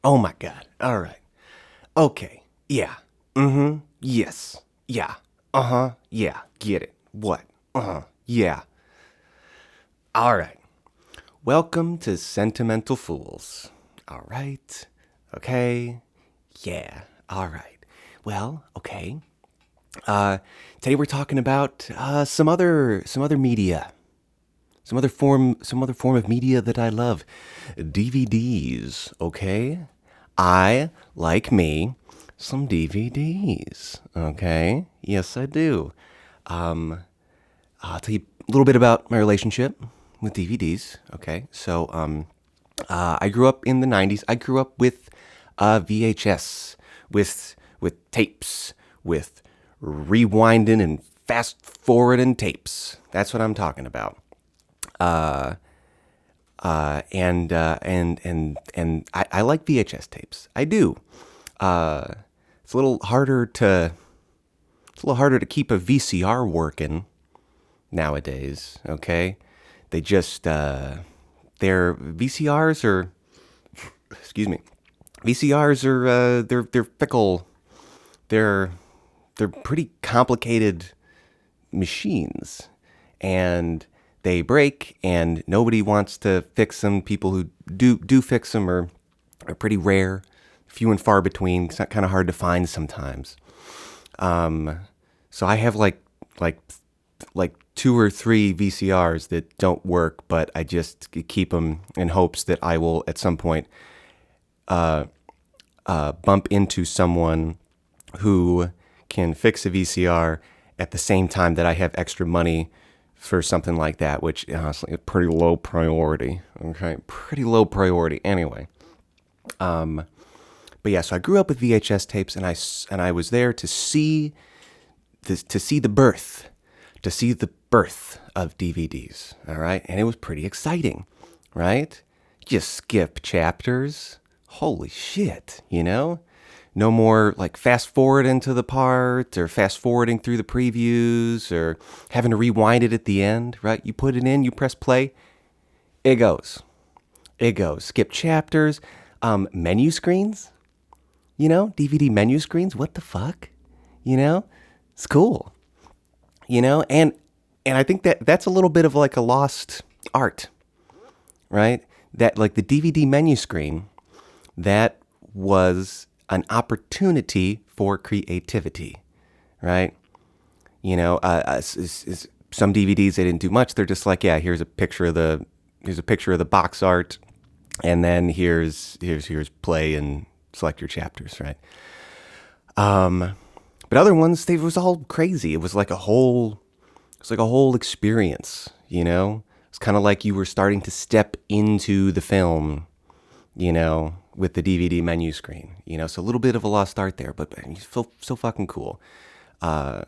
Oh my God. All right. Okay. Yeah. Mm-hmm. Yes. Yeah. Uh-huh. Yeah. Get it. What? Uh-huh. Yeah. All right. Welcome to Sentimental Fools. All right. Okay. Yeah. All right. Well, okay. Uh Today we're talking about some other media. Some other form of media that I love. DVDs, okay? I, like me, some DVDs, okay? Yes, I do. Um, I'll tell you a little bit about my relationship with DVDs, okay? I grew up in the 90s. I grew up with VHS, with tapes, with rewinding and fast forwarding tapes. That's what I'm talking about. And I like VHS tapes. I do. Uh, it's a little harder to keep a VCR working nowadays. Okay, they just their VCRs are excuse me, VCRs are they're fickle. They're they're pretty complicated machines, and they break, and nobody wants to fix them. People who do fix them are pretty rare, few and far between. It's not kind of hard to find sometimes. Um, so I have like like two or three VCRs that don't work, but I just keep them in hopes that I will at some point bump into someone who can fix a VCR at the same time that I have extra money for something like that, which honestly is pretty low priority. Okay, pretty low priority. Anyway, but yeah, so I grew up with VHS tapes, and I was there to see the birth, of DVDs. All right, and it was pretty exciting, right? Just skip chapters. Holy shit, you know? No more like fast forward into the part or fast forwarding through the previews or having to rewind it at the end, right? You put it in, you press play, it goes. It goes. Skip chapters, menu screens, DVD menu screens. What the fuck? You know, it's cool. And I think that that's a little bit of like a lost art, right? That like the DVD menu screen, that was an opportunity for creativity, right? Some DVDs they didn't do much. They're just like, yeah, here's a picture of the box art, and then here's play and select your chapters, right? But other ones, they was all crazy. It was like a whole experience, you know? It's kind of like you were starting to step into the film, with the DVD menu screen, So a little bit of a lost art there, but man, it's so fucking cool. I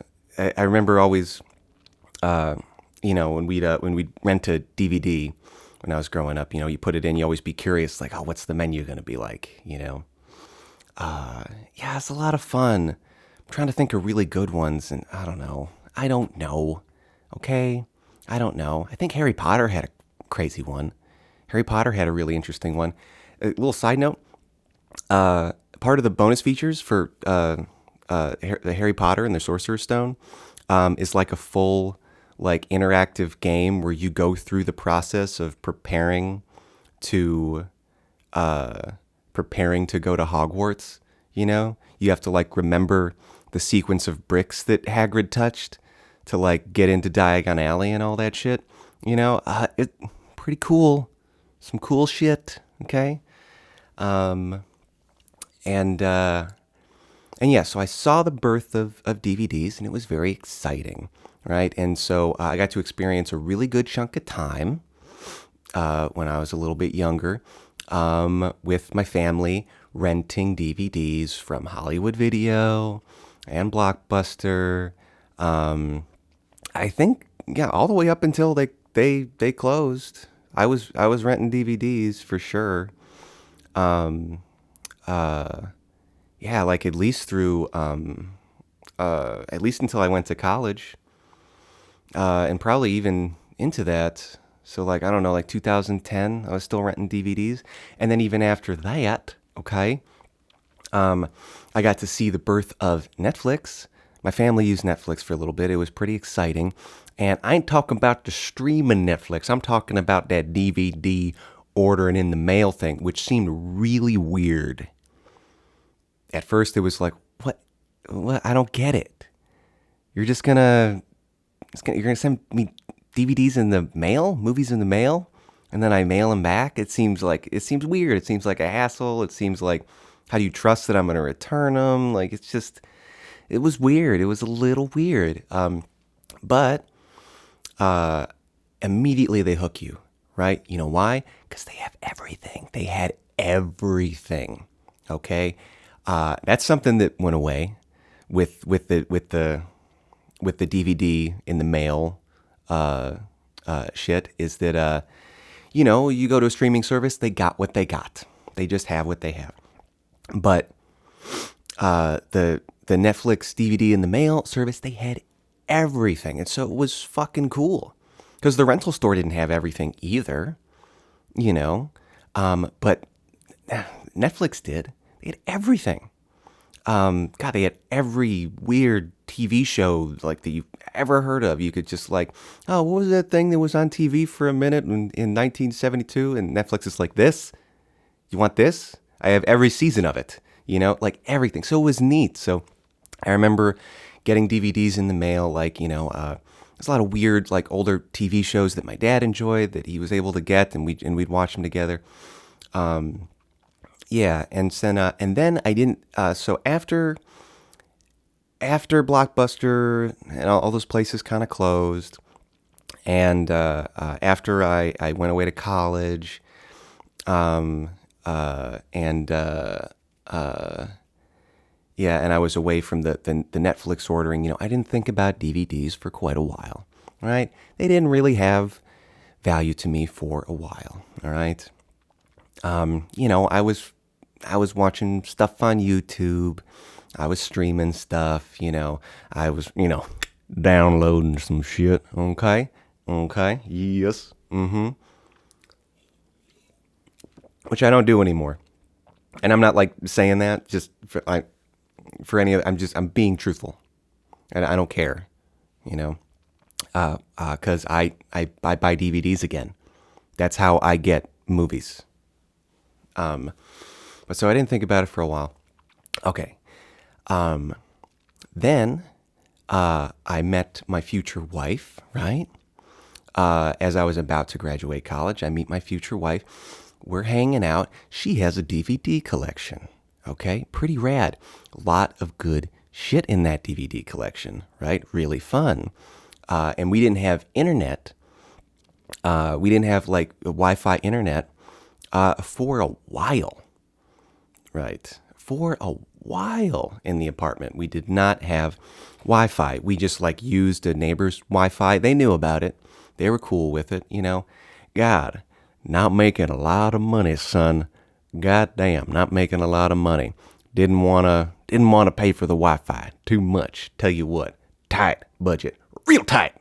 remember always, when we'd rent a DVD when I was growing up, you put it in, you always be curious, like, oh, what's the menu gonna be like? Yeah, it's a lot of fun. I'm trying to think of really good ones, and I don't know. I don't know. Okay, I don't know. I think Harry Potter had a crazy one. Harry Potter had a really interesting one. A little side note: part of the bonus features for the Harry Potter and the Sorcerer's Stone is like a full like interactive game where you go through the process of to preparing to go to Hogwarts. You have to like remember the sequence of bricks that Hagrid touched to like get into Diagon Alley and all that shit. It pretty cool. Some cool shit. Okay. Um, and and yeah, so I saw the birth of DVDs, and it was very exciting, right? And so I got to experience a really good chunk of time when I was a little bit younger, with my family renting DVDs from Hollywood Video and Blockbuster. Um, I think, yeah, all the way up until they closed. I was renting DVDs for sure. Um, yeah, like at least until I went to college, and probably even into that. So like I don't know, like 2010, I was still renting DVDs, and then even after that, Okay. Um, I got to see the birth of Netflix. My family used Netflix for a little bit. It was pretty exciting. And I ain't talking about the streaming Netflix. I'm talking about that DVD ordering in the mail thing, which seemed really weird. At first, it was like, what? What? I don't get it. You're just gonna, you're gonna send me DVDs in the mail, movies in the mail, and then I mail them back. It seems weird. It seems like a hassle. It seems like, how do you trust that I'm gonna return them? Like it's just, it was weird. It was a little weird. But immediately they hook you, right? You know why? Because they have everything. They had everything. Okay, that's something that went away with the DVD in the mail shit. Is that you go to a streaming service, they got what they got. They just have what they have. But the Netflix DVD in the mail service, they had everything, and so it was fucking cool. Because the rental store didn't have everything either, you know. But Netflix did. They had everything. God, they had every weird TV show like that you've ever heard of. You could just like, oh, what was that thing that was on TV for a minute in 1972? And Netflix is like, this? You want this? I have every season of it, like everything. So it was neat. So I remember getting DVDs in the mail, like, there's a lot of weird, like older TV shows that my dad enjoyed that he was able to get, and we'd watch them together. Yeah, and then I didn't. So after Blockbuster and all those places kind of closed, and after I went away to college, and yeah, and I was away from the Netflix ordering. I didn't think about DVDs for quite a while. Right? They didn't really have value to me for a while. All right. I was watching stuff on YouTube. I was streaming stuff. I was downloading some shit. Okay. Okay. Yes. Mm-hmm. Which I don't do anymore. And I'm not like saying that just for any of. I'm being truthful, and I don't care. You know. Because I buy DVDs again. That's how I get movies. But so I didn't think about it for a while. Okay. Then I met my future wife, right? As I was about to graduate college, I meet my future wife. We're hanging out. She has a DVD collection. Okay. Pretty rad. A lot of good shit in that DVD collection, right? Really fun. And we didn't have internet. We didn't have like Wi-Fi internet for a while, right? For a while in the apartment, we did not have Wi-Fi. We just like used a neighbor's Wi-Fi. They knew about it. They were cool with it, God, not making a lot of money, son. God damn, not making a lot of money. Didn't wanna pay for the Wi-Fi too much. Tell you what, tight budget. Real tight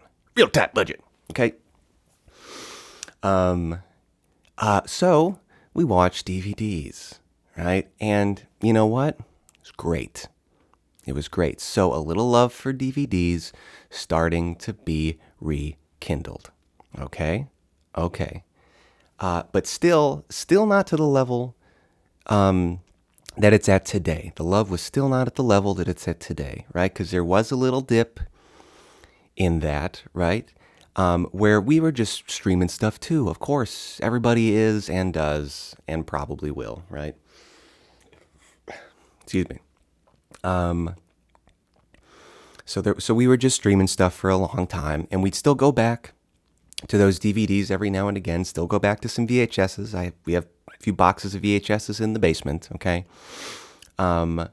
budget. Okay. So we watched DVDs, right? And you know what? It was great. It was great. So a little love for DVDs starting to be rekindled. Okay. Okay. But still not to the level, that it's at today. The love was still not at the level that it's at today, right? Because there was a little dip in that, right? Where we were just streaming stuff too. Of course, everybody is and does and probably will, right? Excuse me. So we were just streaming stuff for a long time, and we'd still go back to those DVDs every now and again. Still go back to some VHSs. We have a few boxes of VHSs in the basement. Okay. But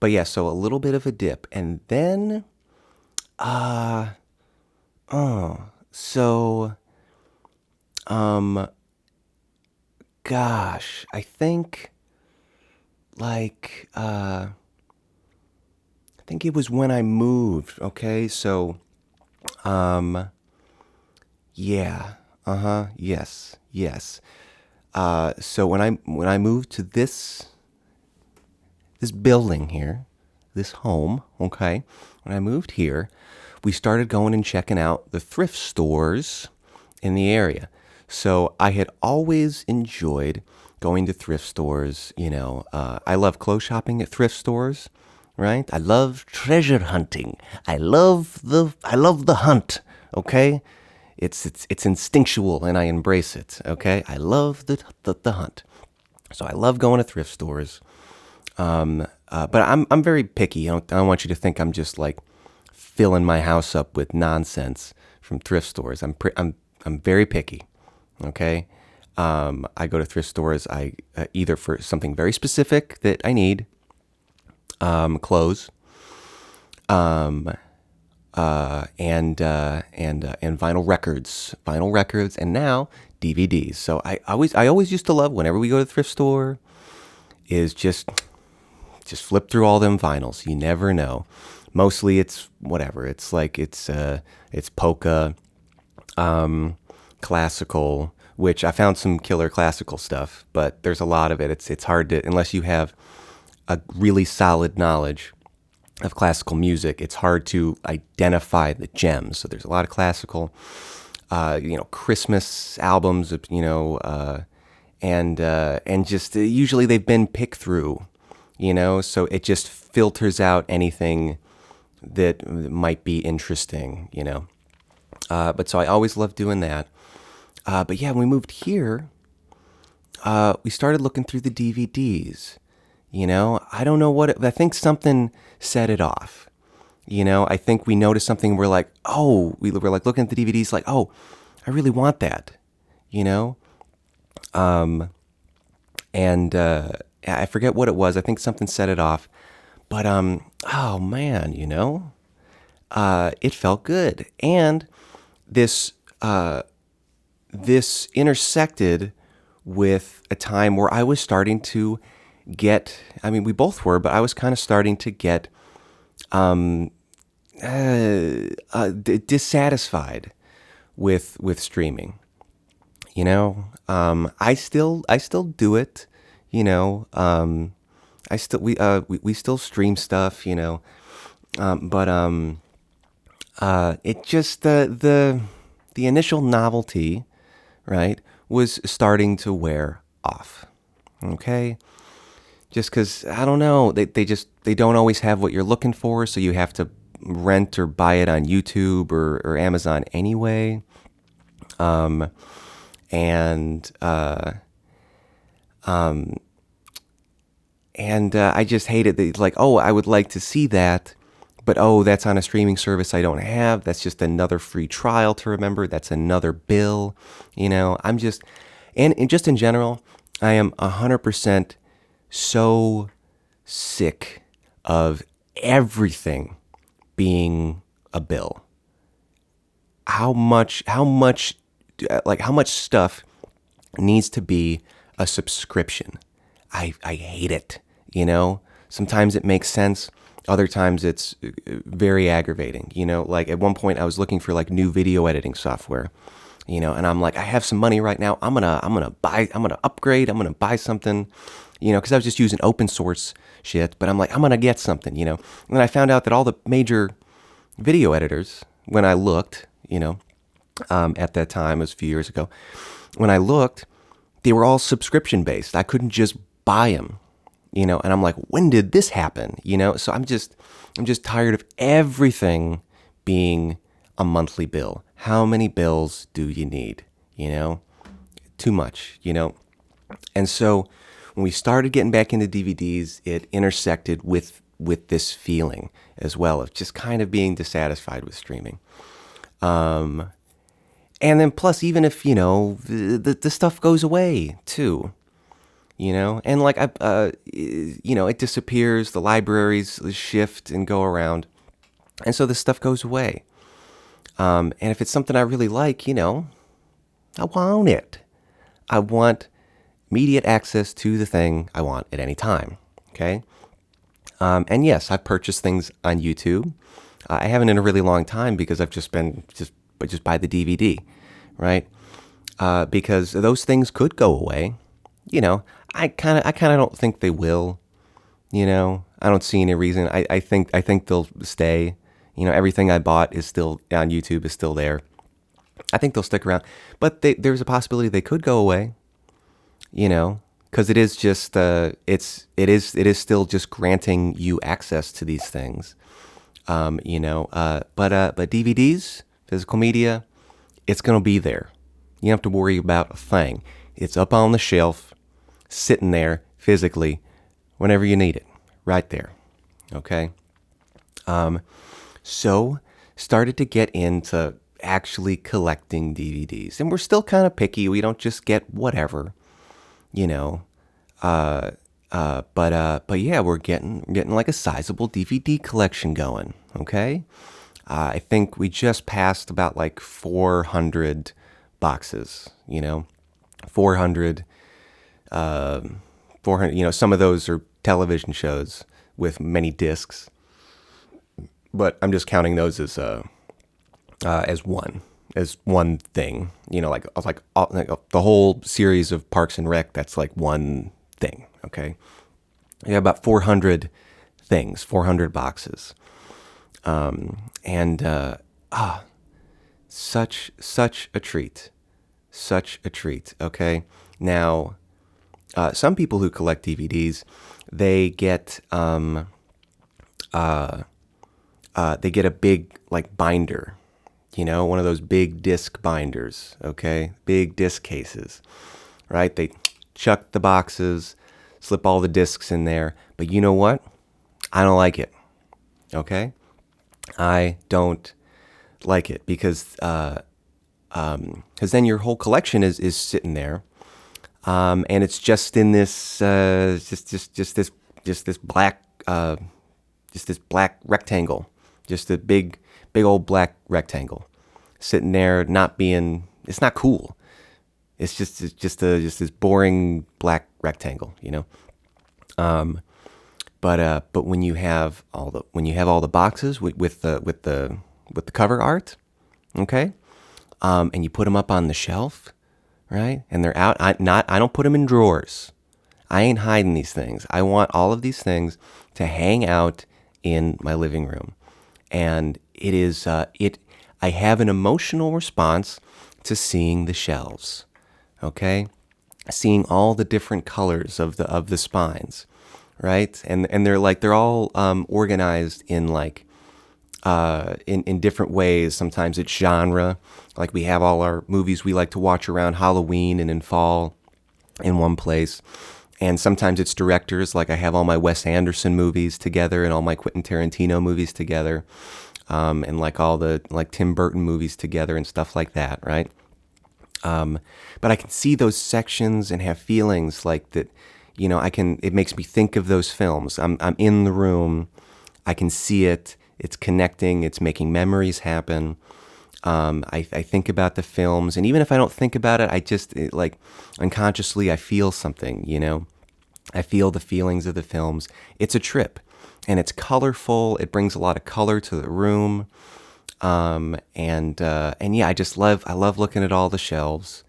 yeah, so a little bit of a dip, and then, so, gosh, I think, like, I think it was when I moved. Okay, so, yeah, yes. So when I moved to this this building here, this home, okay, when I moved here, we started going and checking out the thrift stores in the area. So I had always enjoyed going to thrift stores. I love clothes shopping at thrift stores, right? I love treasure hunting. I love the hunt. Okay, it's instinctual and I embrace it. Okay, I love the hunt. So I love going to thrift stores. But I'm very picky. I don't want you to think I'm just like filling my house up with nonsense from thrift stores. I'm very picky. Okay, I go to thrift stores. I either for something very specific that I need, clothes, and vinyl records, and now DVDs. So I always used to love whenever we go to the thrift store is just flip through all them vinyls. You never know. Mostly it's whatever. It's like it's polka, classical, which I found some killer classical stuff, but there's a lot of it. It's hard to, unless you have a really solid knowledge of classical music, it's hard to identify the gems. So there's a lot of classical, Christmas albums, and just usually they've been picked through, so it just filters out anything that might be interesting, But so I always loved doing that. But yeah, when we moved here, we started looking through the DVDs. I don't know I think something set it off. I think we noticed something. We're like, oh, we were like looking at the DVDs, like, oh, I really want that, and I forget what it was. I think something set it off, but oh man, it felt good, and this intersected with a time where I was starting to get, we both were, but I was kind of starting to get dissatisfied with streaming. I still do it. We still stream stuff. But it just the initial novelty, right, was starting to wear off. Okay. Just because, I don't know, they don't always have what you're looking for, so you have to rent or buy it on YouTube or Amazon anyway. I just hate it. Like, oh, I would like to see that, but oh, that's on a streaming service I don't have. That's just another free trial to remember. That's another bill. I'm just, and just in general, I am 100% so sick of everything being a bill. How much stuff needs to be a subscription? I hate it. Sometimes it makes sense. Other times it's very aggravating. Like at one point I was looking for like new video editing software, and I'm like, I have some money right now. I'm going to upgrade. I'm going to buy something, because I was just using open source shit, but I'm like, I'm going to get something, And then I found out that all the major video editors, when I looked, at that time, it was a few years ago, when I looked, they were all subscription based. I couldn't just buy them, and I'm like, when did this happen? So I'm just tired of everything being a monthly bill. How many bills do you need? Too much, And so when we started getting back into DVDs, it intersected with this feeling as well of just kind of being dissatisfied with streaming. And then plus, even if, the stuff goes away too, and like, it disappears, the libraries shift and go around. And so this stuff goes away. And if it's something I really like, I want it. I want immediate access to the thing I want at any time. Okay. And yes, I've purchased things on YouTube. I haven't in a really long time because I've just been just buy the DVD, right? Because those things could go away. I kind of don't think they will. I don't see any reason. I think they'll stay. Everything I bought is still on YouTube is still there. I think they'll stick around, but there's a possibility they could go away. Because it is just it is still just granting you access to these things. But DVDs, physical media, it's gonna be there. You don't have to worry about a thing. It's up on the shelf, sitting there physically, whenever you need it, right there. Okay. So started to get into actually collecting DVDs, and we're still kind of picky. We don't just get whatever, you know. But yeah, we're getting like a sizable DVD collection going. Okay. I think we just passed about like 400 boxes. 400. 400. Some of those are television shows with many discs, but I'm just counting those as one thing. Like the whole series of Parks and Rec. That's like one thing. Okay, I got about 400 things, 400 boxes, and such a treat, such a treat. Okay, now some people who collect DVDs, they get a big like binder, one of those big disc binders. Okay, big disc cases, right? They chuck the boxes, slip all the discs in there. But you know what? I don't like it. Okay? I don't like it because then your whole collection is sitting there, and it's just in this this black this black rectangle, just a big old black rectangle sitting there, it's not cool. It's just this boring black rectangle, But when you have all the boxes with the cover art, okay, and you put them up on the shelf, right, and they're out. I don't put them in drawers. I ain't hiding these things. I want all of these things to hang out in my living room, and it is I have an emotional response to seeing the shelves. Okay, seeing all the different colors of the spines, right? And they're all organized in like in different ways. Sometimes it's genre, like we have all our movies we like to watch around Halloween and in fall in one place. And sometimes it's directors, like I have all my Wes Anderson movies together and all my Quentin Tarantino movies together, and like all the like Tim Burton movies together and stuff like that, right? But I can see those sections and have feelings like that, it makes me think of those films. I'm in the room. I can see it. It's connecting. It's making memories happen. I think about the films, and even if I don't think about it, like unconsciously, I feel something, I feel the feelings of the films. It's a trip, and it's colorful. It brings a lot of color to the room. And yeah, I love looking at all the shelves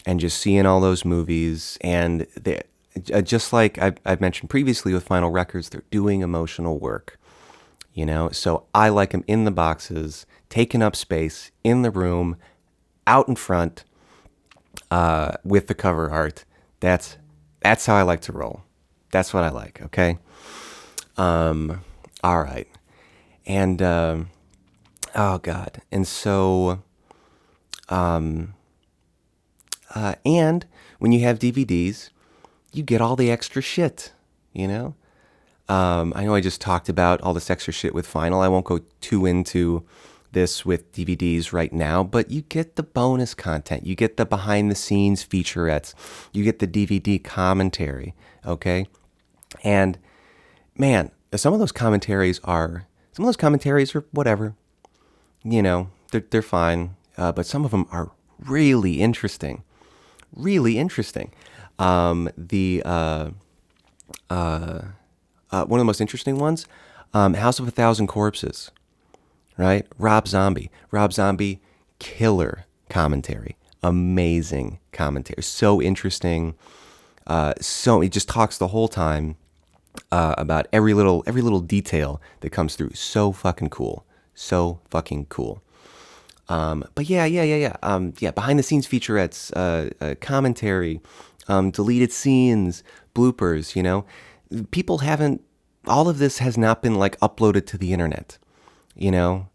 and just seeing all those movies. And they, just like I've mentioned previously with vinyl records, they're doing emotional work, so I like them in the boxes, taking up space in the room, out in front, with the cover art. That's how I like to roll. That's what I like. Okay. All right. And, oh God. And so, and when you have DVDs, you get all the extra shit, I know I just talked about all this extra shit with vinyl. I won't go too into this with DVDs right now, but you get the bonus content. You get the behind the scenes featurettes. You get the DVD commentary. Okay. And man, some of those commentaries are whatever, they're fine. But some of them are really interesting. Really interesting. One of the most interesting ones, House of a Thousand Corpses, right? Rob Zombie, killer commentary, amazing commentary, so interesting. So he just talks the whole time, about every little detail that comes through. So fucking cool. So fucking cool. But yeah. Behind the scenes featurettes, commentary, deleted scenes, bloopers. People haven't. All of this has not been like uploaded to the internet. You know,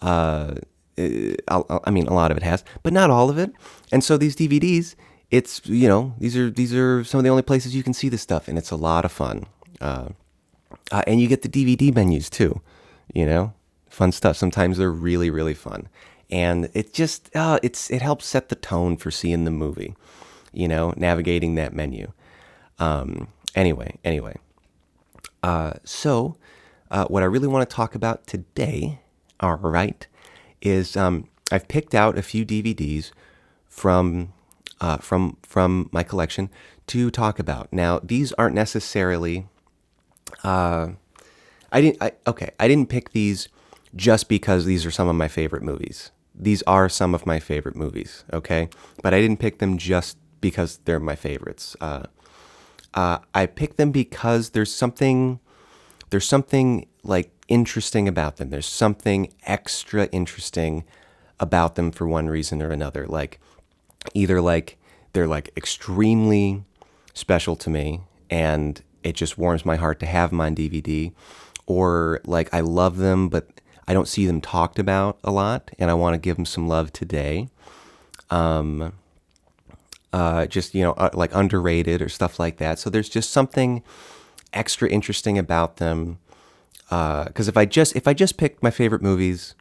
I mean, a lot of it has, but not all of it. And so these DVDs, it's these are some of the only places you can see this stuff, and it's a lot of fun. And you get the DVD menus too. You know, fun stuff. Sometimes they're really really fun, and it just it helps set the tone for seeing the movie. Navigating that menu. Anyway. So what I really want to talk about today, all right, is I've picked out a few DVDs from my collection to talk about. Now, these aren't necessarily. I didn't pick these just because these are some of my favorite movies. These are some of my favorite movies, okay? But I didn't pick them just because they're my favorites. I picked them because there's something like interesting about them. There's something extra interesting about them for one reason or another. Like either like they're like extremely special to me and it just warms my heart to have them on DVD, or like I love them but I don't see them talked about a lot and I want to give them some love today. Like underrated or stuff like that. So there's just something extra interesting about them. Because if I just picked my favorite movies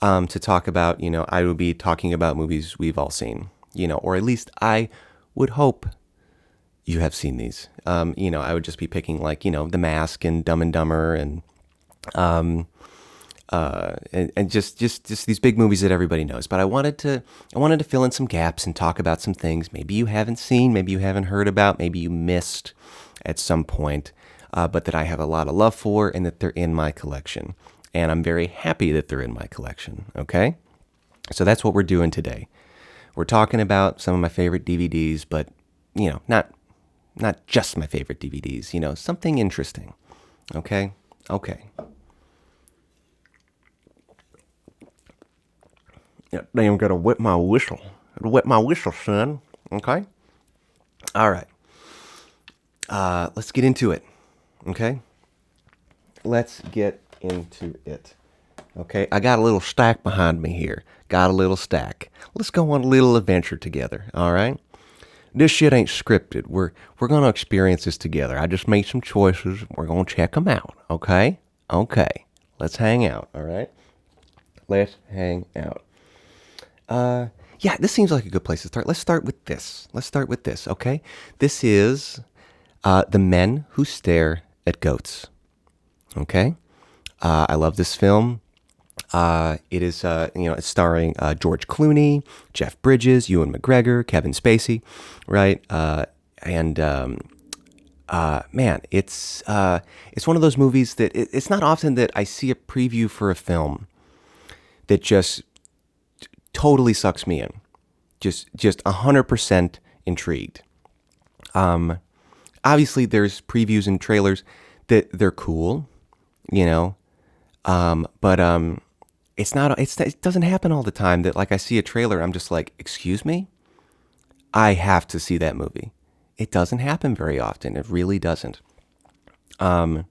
to talk about, I would be talking about movies we've all seen, or at least I would hope you have seen these. I would just be picking like, The Mask and Dumb and Dumber and just these big movies that everybody knows. But I wanted to fill in some gaps and talk about some things maybe you haven't seen, maybe you haven't heard about, maybe you missed at some point, but that I have a lot of love for and that they're in my collection. And I'm very happy that they're in my collection, okay? So that's what we're doing today. We're talking about some of my favorite DVDs, but, not just my favorite DVDs, something interesting, okay? Okay. Yeah, I'm gonna wet my whistle. Wet my whistle, son. Okay? All right. Let's get into it. Okay? Let's get into it. Okay? I got a little stack behind me here. Got a little stack. Let's go on a little adventure together. All right? This shit ain't scripted. We're gonna experience this together. I just made some choices. We're gonna check them out. Okay? Okay. Let's hang out. All right? Let's hang out. Yeah, this seems like a good place to start. Let's start with this. Okay? This is The Men Who Stare at Goats. Okay? I love this film. It is, it's starring George Clooney, Jeff Bridges, Ewan McGregor, Kevin Spacey, right? Man, it's one of those movies that it's not often that I see a preview for a film that just totally sucks me in. Just 100% intrigued. Obviously there's previews and trailers that they're cool, but it doesn't happen all the time that like I see a trailer, I'm just like, excuse me? I have to see that movie. It doesn't happen very often. It really doesn't. But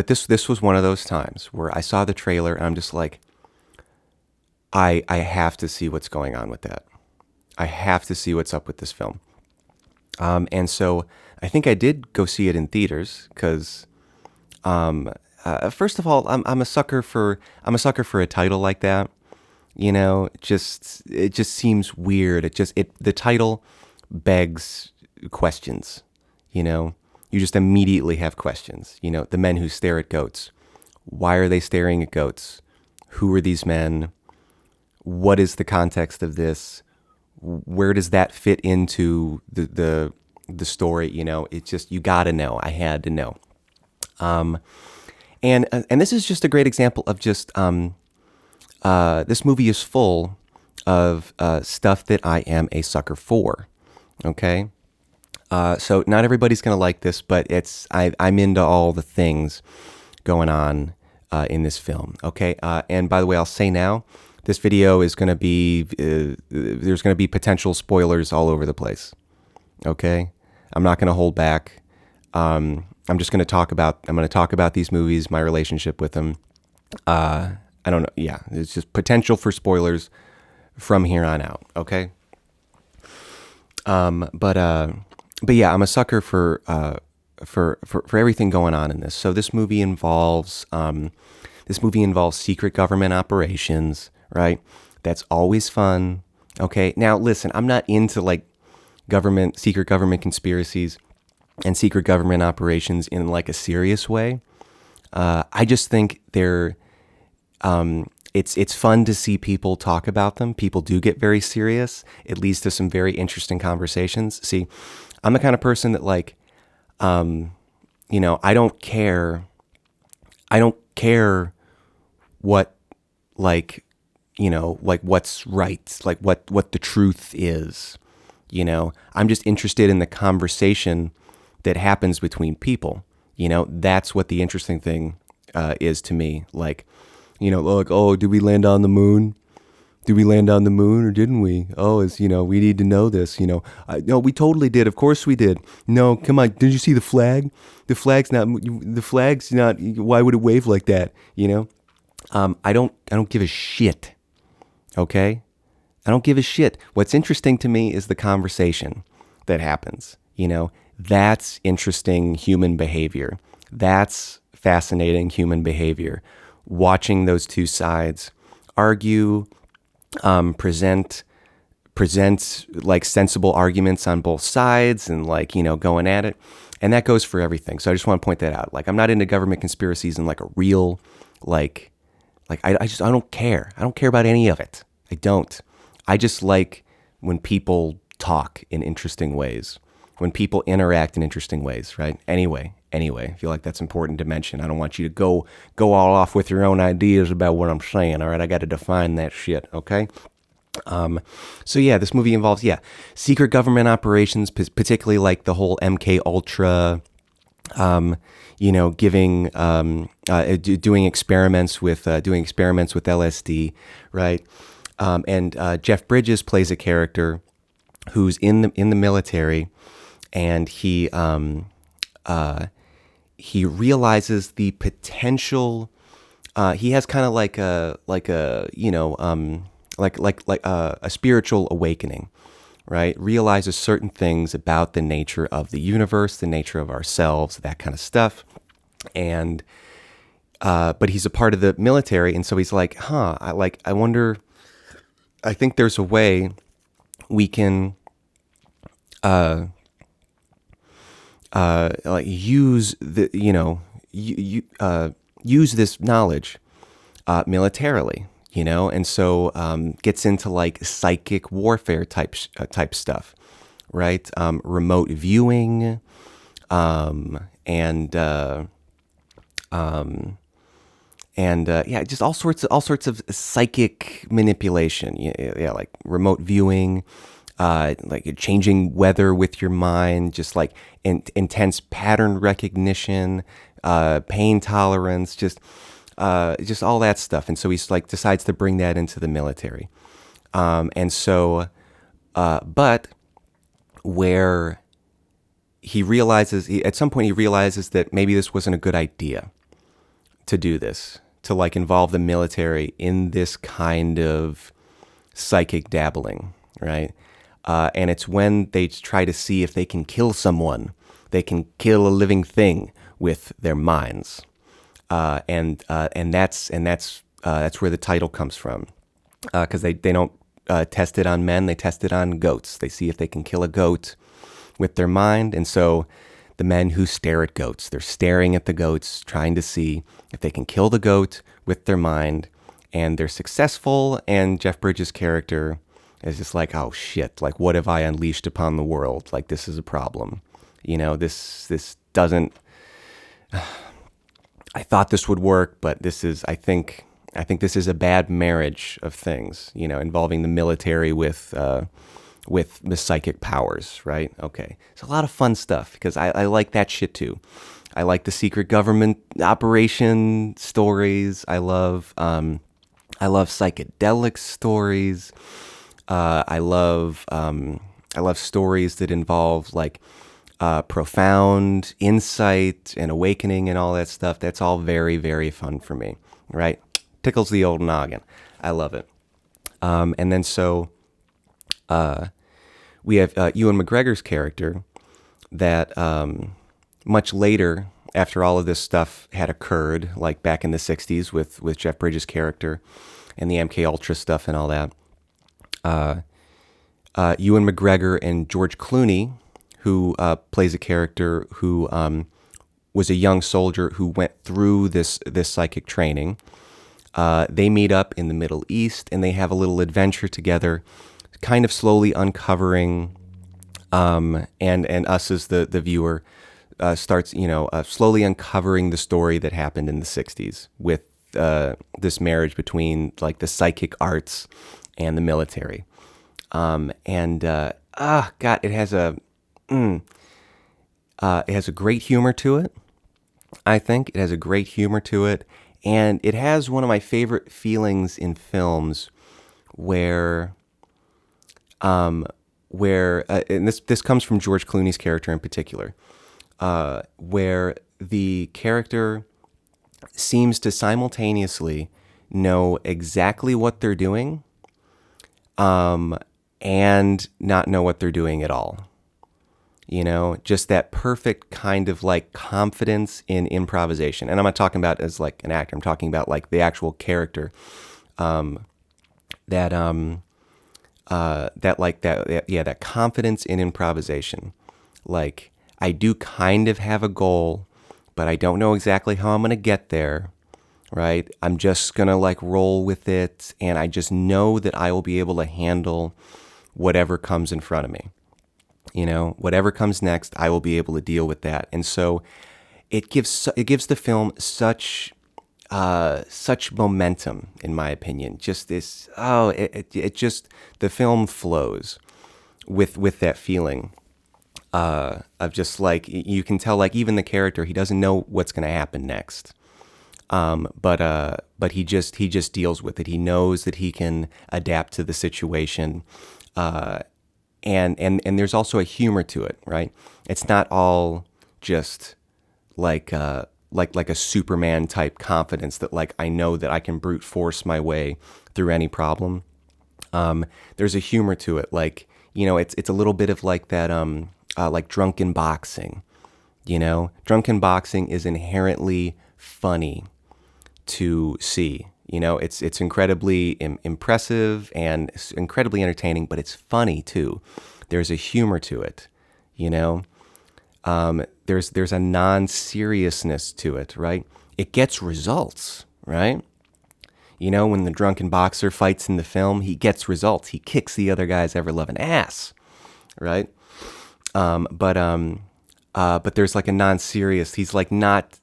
this was one of those times where I saw the trailer and I'm just like, I have to see what's going on with that. I have to see what's up with this film. And so I think I did go see it in theaters because, first of all, I'm a sucker for a title like that. It just seems weird. The title begs questions. You just immediately have questions. The Men Who Stare at Goats. Why are they staring at goats? Who are these men? What is the context of this? Where does that fit into the story? It's just, you gotta know. I had to know. And this is just a great example of just this movie is full of stuff that I am a sucker for. Okay, So not everybody's gonna like this, but I'm into all the things going on in this film. Okay, and by the way, I'll say now, this video is gonna be there's gonna be potential spoilers all over the place. Okay, I'm not gonna hold back. I'm just gonna talk about these movies, my relationship with them. I don't know. Yeah, it's just potential for spoilers from here on out. Okay. But yeah, I'm a sucker for everything going on in this. So this movie involves secret government operations, right? That's always fun. Okay. Now listen, I'm not into like secret government conspiracies and secret government operations in like a serious way. I just think it's fun to see people talk about them. People do get very serious. It leads to some very interesting conversations. See, I'm the kind of person that like, I don't care. I don't care what, like, like what's right, like what the truth is. I'm just interested in the conversation that happens between people. That's what the interesting thing is to me. Like, like, oh, did we land on the moon? Did we land on the moon or didn't we? Oh, we need to know this. No, we totally did. Of course we did. No, come on. Did you see the flag? The flag's not. Why would it wave like that? I don't give a shit. Okay, I don't give a shit. What's interesting to me is the conversation that happens. That's interesting human behavior. That's fascinating human behavior. Watching those two sides argue, present like sensible arguments on both sides and like, going at it. And that goes for everything. So I just want to point that out. Like, I'm not into government conspiracies in like a real, I don't care. I don't care about any of it. I don't. I just like when people talk in interesting ways, when people interact in interesting ways, right? Anyway, I feel like that's important to mention. I don't want you to go all off with your own ideas about what I'm saying, all right? I got to define that shit, okay? So yeah, this movie involves, secret government operations, particularly like the whole MK Ultra, doing experiments with LSD, right? And Jeff Bridges plays a character who's in the military, and he realizes the potential. He has kind of like a spiritual awakening, right? Realizes certain things about the nature of the universe, the nature of ourselves, that kind of stuff. And but he's a part of the military, and so he's like, I wonder. I think there's a way we can use use this knowledge militarily, and so gets into like psychic warfare type stuff, right? Remote viewing, just all sorts of psychic manipulation. Yeah, like remote viewing, like changing weather with your mind, just like intense pattern recognition, pain tolerance, just all that stuff. And so he's like decides to bring that into the military. But where at some point he realizes that maybe this wasn't a good idea to do this, to like involve the military in this kind of psychic dabbling, right? And it's when they try to see if they can kill someone, they can kill a living thing with their minds, and that's where the title comes from, because they don't test it on men, they test it on goats. They see if they can kill a goat with their mind, and so the men who stare at goats, they're staring at the goats, trying to see if they can kill the goat with their mind, and they're successful. And Jeff Bridges' character is just like, oh shit, like what have I unleashed upon the world? Like this is a problem. This doesn't, I thought this would work, but I think this is a bad marriage of things, involving the military with with the psychic powers, right? Okay. It's a lot of fun stuff because I like that shit too. I like the secret government operation stories. I love psychedelic stories. I love stories that involve like profound insight and awakening and all that stuff. That's all very, very fun for me, right? Tickles the old noggin. I love it. And then so we have Ewan McGregor's character that much later, after all of this stuff had occurred, like back in the 60s with Jeff Bridges' character and the MK Ultra stuff and all that, Ewan McGregor and George Clooney, who plays a character who was a young soldier who went through this psychic training, they meet up in the Middle East and they have a little adventure together, kind of slowly uncovering, and us as the viewer starts, slowly uncovering the story that happened in the 60s with this marriage between like the psychic arts and the military. God, it has a great humor to it. I think it has a great humor to it, and it has one of my favorite feelings in films where and this comes from George Clooney's character in particular, where the character seems to simultaneously know exactly what they're doing, and not know what they're doing at all. Just that perfect kind of like confidence in improvisation. And I'm not talking about as like an actor. I'm talking about like the actual character, that confidence in improvisation. Like, I do kind of have a goal, but I don't know exactly how I'm going to get there, right? I'm just going to like roll with it, and I just know that I will be able to handle whatever comes in front of me. Whatever comes next, I will be able to deal with that. And so it gives the film such momentum, in my opinion. Just this, the film flows with that feeling of just like, you can tell, like, even the character, he doesn't know what's going to happen next. But he just deals with it. He knows that he can adapt to the situation. And there's also a humor to it, right? It's not all just like a Superman type confidence that like I know that I can brute force my way through any problem. There's a humor to it, like it's a little bit of like that like drunken boxing. Drunken boxing is inherently funny to see. It's incredibly impressive and incredibly entertaining, but it's funny too. There's a humor to it, There's a non-seriousness to it, right? It gets results, right? When the drunken boxer fights in the film, he gets results. He kicks the other guy's ever-loving ass, right? But there's like a non-serious. He's like not.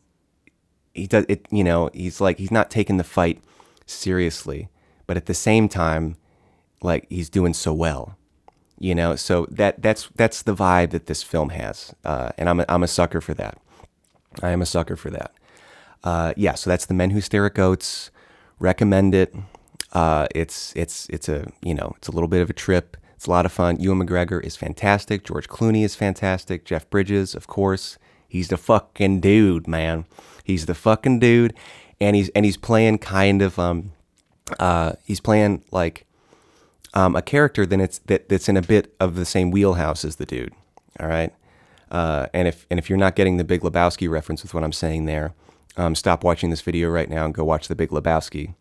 He does it. He's like he's not taking the fight seriously, but at the same time, like he's doing so well, So that's the vibe that this film has, and I'm a sucker for that. I am a sucker for that. So that's The Men Who Stare at Goats. Recommend it. It's a it's a little bit of a trip. It's a lot of fun. Ewan McGregor is fantastic. George Clooney is fantastic. Jeff Bridges, of course, he's the fucking dude, man. He's the fucking dude. And he's playing kind of he's playing like a character that's in a bit of the same wheelhouse as the dude. All right, and if you're not getting the Big Lebowski reference with what I'm saying there, stop watching this video right now and go watch the Big Lebowski.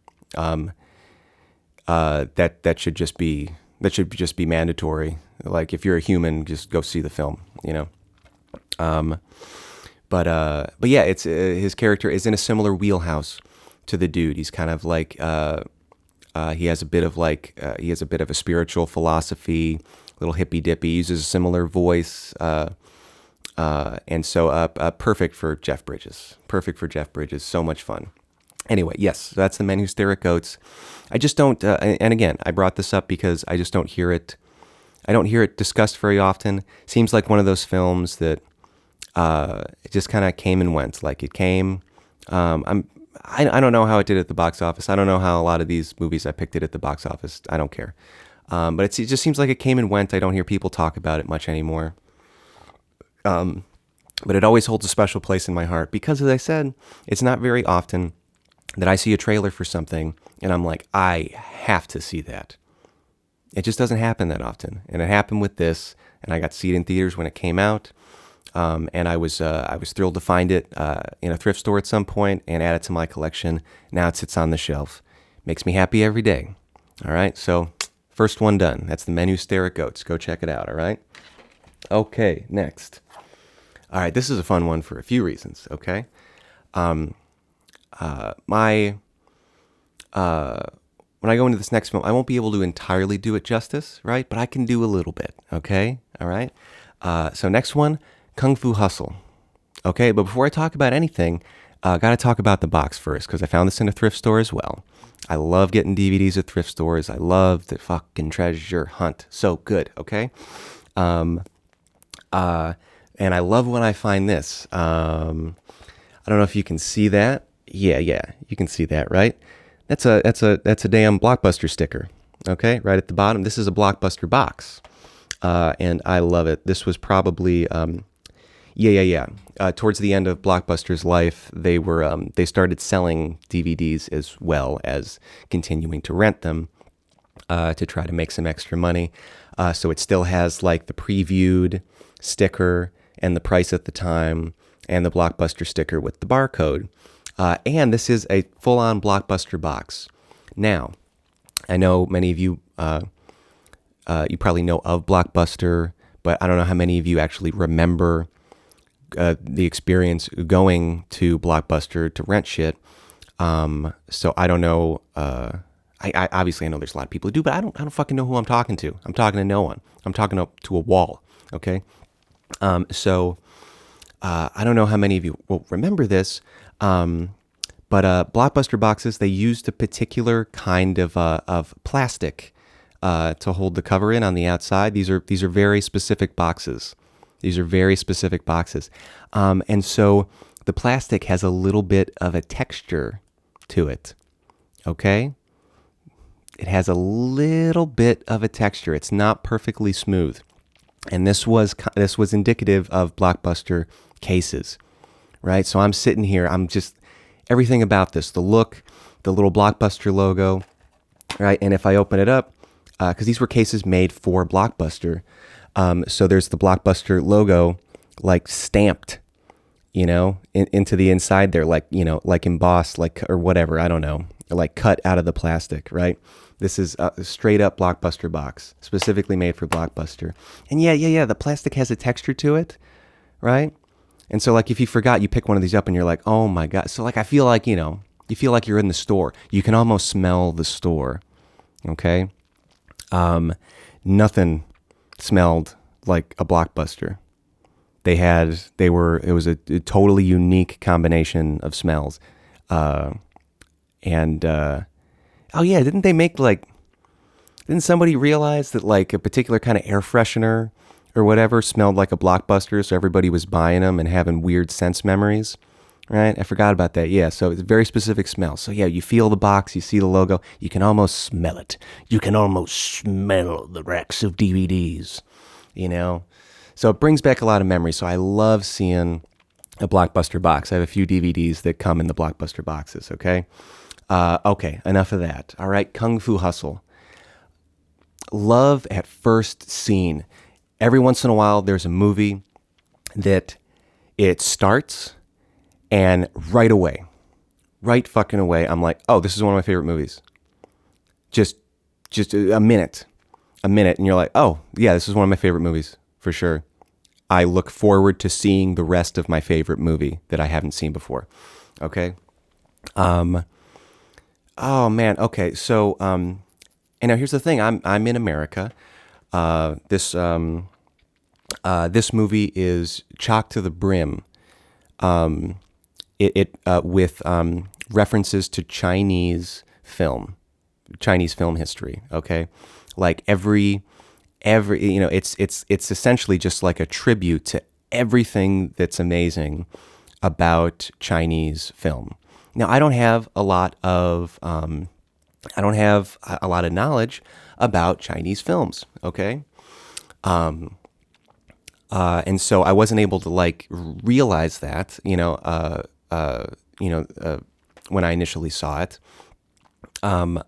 That should just be mandatory. Like if you're a human, just go see the film. But yeah, it's his character is in a similar wheelhouse to the dude. He's kind of like he has a bit of a spiritual philosophy, a little hippy dippy. He uses a similar voice, and so perfect for Jeff Bridges. Perfect for Jeff Bridges. So much fun. Anyway, yes, that's The Men Who Stare at Goats. I just don't. And again, I brought this up because I just don't hear it I don't hear it discussed very often. Seems like one of those films that it just kind of came and went. Like it came. I don't know how it did at the box office. I don't know how a lot of these movies I picked it at the box office. I don't care. But it just seems like it came and went. I don't hear people talk about it much anymore. But it always holds a special place in my heart because, as I said, it's not very often that I see a trailer for something and I'm like, I have to see that. It just doesn't happen that often. And it happened with this, and I got to see it in theaters when it came out. And I was thrilled to find it in a thrift store at some point and add it to my collection. Now it sits on the shelf. Makes me happy every day. All right, so first one done. That's the Menu Stare at Goats. Go check it out, all right? Okay, next. All right, this is a fun one for a few reasons, okay? When I go into this next film, I won't be able to entirely do it justice, right? But I can do a little bit, okay? All right? So next one, Kung Fu Hustle. Okay, but before I talk about anything, got to talk about the box first, because I found this in a thrift store as well. I love getting DVDs at thrift stores. I love the fucking treasure hunt. So good, okay? And I love when I find this. I don't know if you can see that. Yeah, you can see that, right? That's a damn Blockbuster sticker. Okay, right at the bottom. This is a Blockbuster box, and I love it. This was probably towards the end of Blockbuster's life, they started selling DVDs as well as continuing to rent them to try to make some extra money. So it still has like the previewed sticker and the price at the time and the Blockbuster sticker with the barcode. And this is a full-on Blockbuster box. Now, I know many of you, you probably know of Blockbuster, but I don't know how many of you actually remember the experience going to Blockbuster to rent shit. So I don't know. I obviously I know there's a lot of people who do, but I don't fucking know who I'm talking to. I'm talking to no one. I'm talking to a wall. Okay. So I don't know how many of you will remember this. But Blockbuster boxes, they used a particular kind of plastic to hold the cover in on the outside. These are very specific boxes. These are very specific boxes. And so the plastic has a little bit of a texture to it. Okay? It has a little bit of a texture. It's not perfectly smooth. And this was indicative of Blockbuster cases. Right? So I'm sitting here, I'm just everything about this, the look, the little Blockbuster logo, right? And if I open it up, because these were cases made for Blockbuster, so there's the Blockbuster logo like stamped, into the inside there, like, like embossed, like, or whatever, I don't know, like cut out of the plastic, right? This is a straight up Blockbuster box, specifically made for Blockbuster. And yeah, the plastic has a texture to it, right? And so, like, if you forgot, you pick one of these up and you're like, oh my God. So, like, I feel like, you feel like you're in the store. You can almost smell the store. Okay? Nothing smelled like a Blockbuster. It was a totally unique combination of smells. Oh yeah, didn't somebody realize that, like, a particular kind of air freshener or whatever smelled like a Blockbuster, so everybody was buying them and having weird sense memories, right? I forgot about that. Yeah, so it's a very specific smell. So yeah, you feel the box, you see the logo, you can almost smell it. You can almost smell the racks of DVDs, So it brings back a lot of memories. So I love seeing a Blockbuster box. I have a few DVDs that come in the Blockbuster boxes, okay? Okay, enough of that. All right, Kung Fu Hustle. Love at first scene. Every once in a while, there's a movie that it starts and right fucking away, I'm like, oh, this is one of my favorite movies. Just a minute, and you're like, oh, yeah, this is one of my favorite movies, for sure. I look forward to seeing the rest of my favorite movie that I haven't seen before, okay? Oh, man, okay, so, and now here's the thing, I'm in America. This movie is chock to the brim. With references to Chinese film history. Okay, like every it's essentially just like a tribute to everything that's amazing about Chinese film. Now, I don't have a lot of knowledge about Chinese films. Okay, and so I wasn't able to like realize that, you know, when I initially saw it. But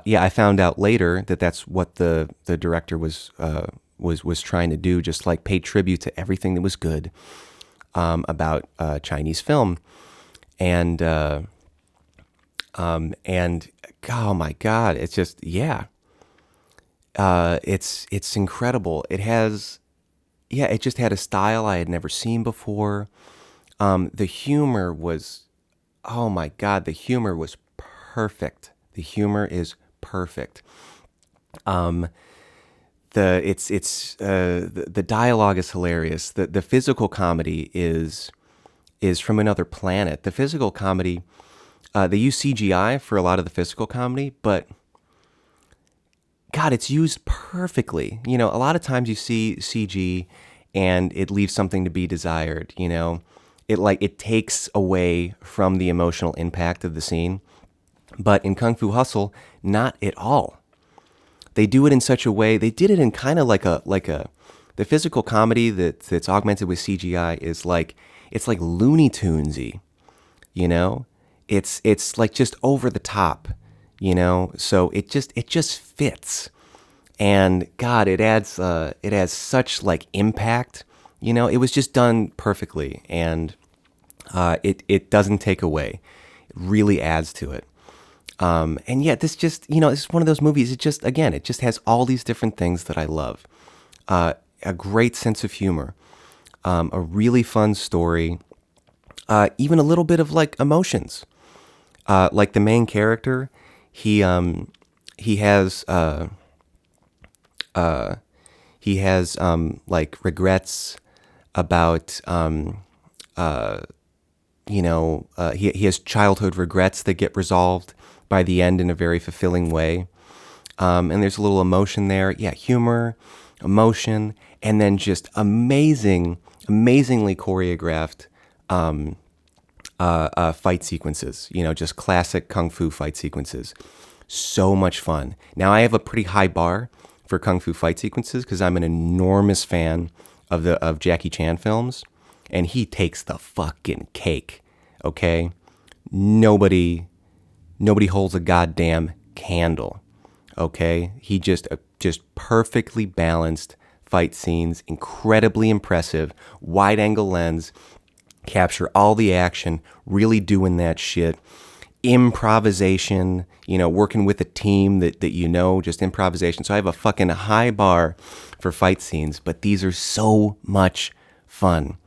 yeah, I found out later that that's what the director was trying to do, just like pay tribute to everything that was good about Chinese film, and and oh my God, it's just yeah, it's incredible. It just had a style I had never seen before. The humor was, oh my God, the humor was perfect. The humor is perfect. Um, the dialogue is hilarious. The physical comedy is from another planet. The physical comedy, they use CGI for a lot of the physical comedy, but God, it's used perfectly. You know, a lot of times you see CG and it leaves something to be desired, you know. It takes away from the emotional impact of the scene. But in Kung Fu Hustle, not at all. They do it in such a way, they did it in kind of like a the physical comedy that's augmented with CGI is like it's like Looney Tunesy, you know? It's like just over the top, you know? So it just fits. And God, it has such like impact. You know, it was just done perfectly, and it doesn't take away. It really adds to it. And yet, this just, you know, it's one of those movies. It just has all these different things that I love. A great sense of humor, a really fun story, even a little bit of like emotions. Like the main character, he has like regrets about he has childhood regrets that get resolved by the end in a very fulfilling way. And there's a little emotion there. Yeah, humor, emotion, and then just amazingly choreographed fight sequences. You know, just classic kung fu fight sequences. So much fun. Now, I have a pretty high bar for kung fu fight sequences because I'm an enormous fan of Jackie Chan films, and he takes the fucking cake. Okay, nobody holds a goddamn candle. Okay, he just perfectly balanced fight scenes, incredibly impressive, wide angle lens, capture all the action, really doing that shit. Improvisation, you know, working with a team that you know, just improvisation. So I have a fucking high bar for fight scenes, but these are so much fun.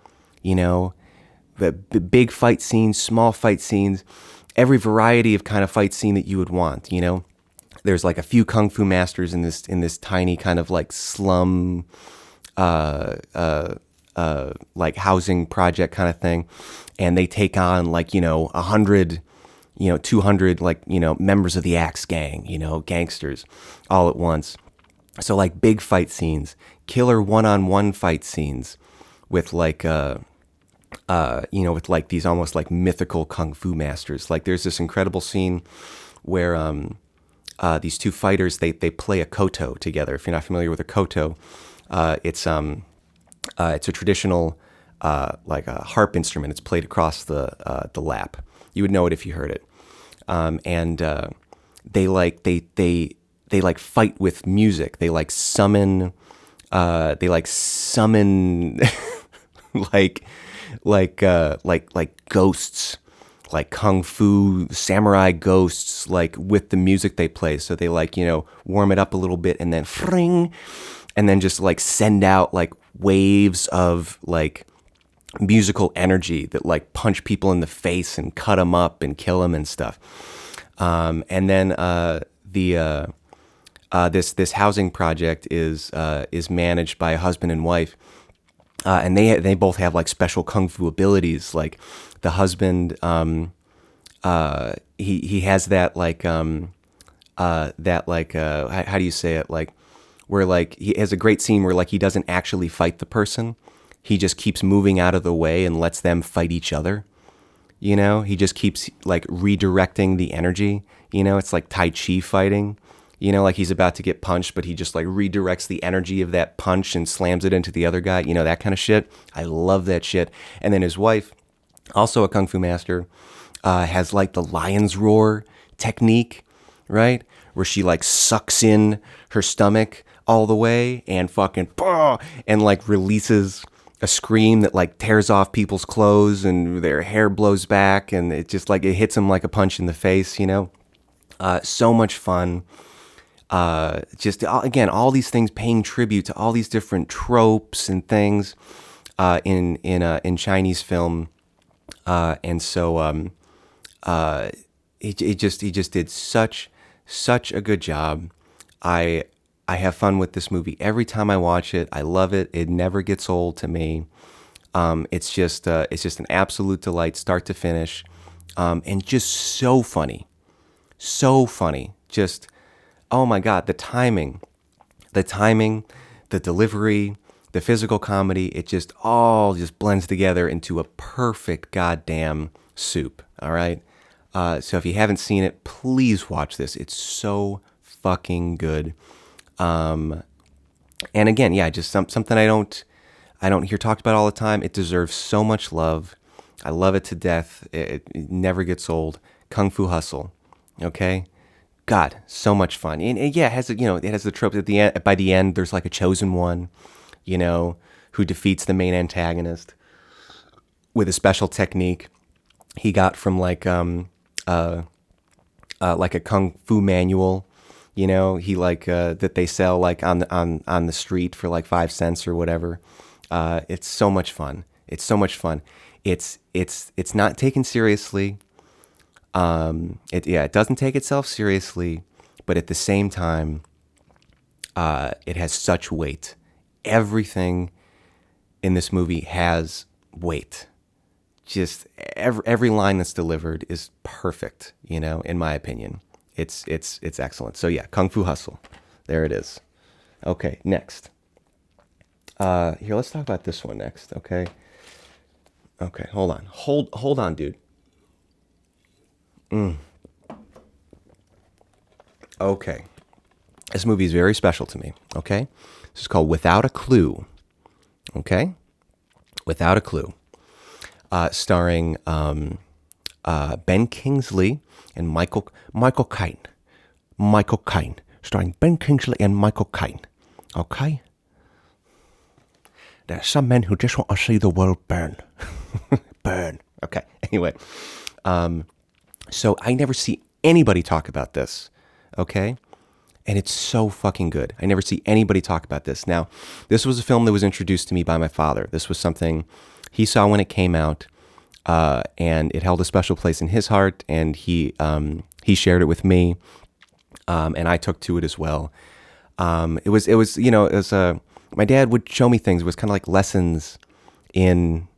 You know, the big fight scenes, small fight scenes, every variety of kind of fight scene that you would want, you know. There's like a few kung fu masters in this tiny kind of like slum like housing project kind of thing, and they take on like, you know, 100, you know, 200 like, you know, members of the Axe Gang, you know, gangsters all at once. So like big fight scenes, killer one-on-one fight scenes with like with like these almost like mythical kung fu masters. Like there's this incredible scene where these two fighters they play a koto together. If you're not familiar with a koto, it's a traditional like a harp instrument. It's played across the lap. You would know it if you heard it. And they fight with music. They like summon like ghosts, like kung fu samurai ghosts, like with the music they play. So they like, you know, warm it up a little bit and then fring, and then just like send out like waves of like musical energy that like punch people in the face and cut them up and kill them and stuff. And then this housing project is managed by a husband and wife, and they both have like special kung fu abilities. Like the husband, he has that like that like how do you say it, like where like he has a great scene where like he doesn't actually fight the person, he just keeps moving out of the way and lets them fight each other. You know, he just keeps like redirecting the energy. You know, it's like Tai Chi fighting. You know, like he's about to get punched, but he just like redirects the energy of that punch and slams it into the other guy. You know, that kind of shit. I love that shit. And then his wife, also a kung fu master, has like the lion's roar technique, right? Where she like sucks in her stomach all the way and fucking and like releases a scream that like tears off people's clothes and their hair blows back, and it just like it hits them like a punch in the face, you know. So much fun. Just again, all these things paying tribute to all these different tropes and things in Chinese film, and so he just did such a good job. I have fun with this movie every time I watch it. I love it. It never gets old to me. It's just an absolute delight, start to finish, and just so funny. Just oh my god, the timing, the delivery, the physical comedy. It just all just blends together into a perfect goddamn soup. All right. So if you haven't seen it, please watch this. It's so fucking good. And again, yeah, just something I don't hear talked about all the time. It deserves so much love. I love it to death. It never gets old. Kung Fu Hustle. Okay. God, so much fun. And yeah, it has, you know, it has the tropes at the end. By the end, there's like a chosen one, you know, who defeats the main antagonist with a special technique he got from like a kung fu manual, you know, he like that they sell like on the street for like 5 cents or whatever. It's so much fun. It's so much fun. It's not taken seriously. It doesn't take itself seriously, but at the same time, it has such weight. Everything in this movie has weight. Just every line that's delivered is perfect, you know, in my opinion. It's excellent. So yeah, Kung Fu Hustle. There it is. Okay, next. Here, let's talk about this one next, okay? Okay, hold on. Hold on, dude. Okay. This movie is very special to me, okay? This is called Without a Clue. Okay? Without a Clue. Starring Ben Kingsley and Michael Caine. Michael Caine. Starring Ben Kingsley and Michael Caine. Okay? There are some men who just want to see the world burn. Burn. Okay. Anyway. So I never see anybody talk about this. Okay? And it's so fucking good. I never see anybody talk about this. Now, this was a film that was introduced to me by my father. This was something he saw when it came out, and it held a special place in his heart, and he shared it with me, and I took to it as well. It was you know, my dad would show me things. It was kind of like lessons in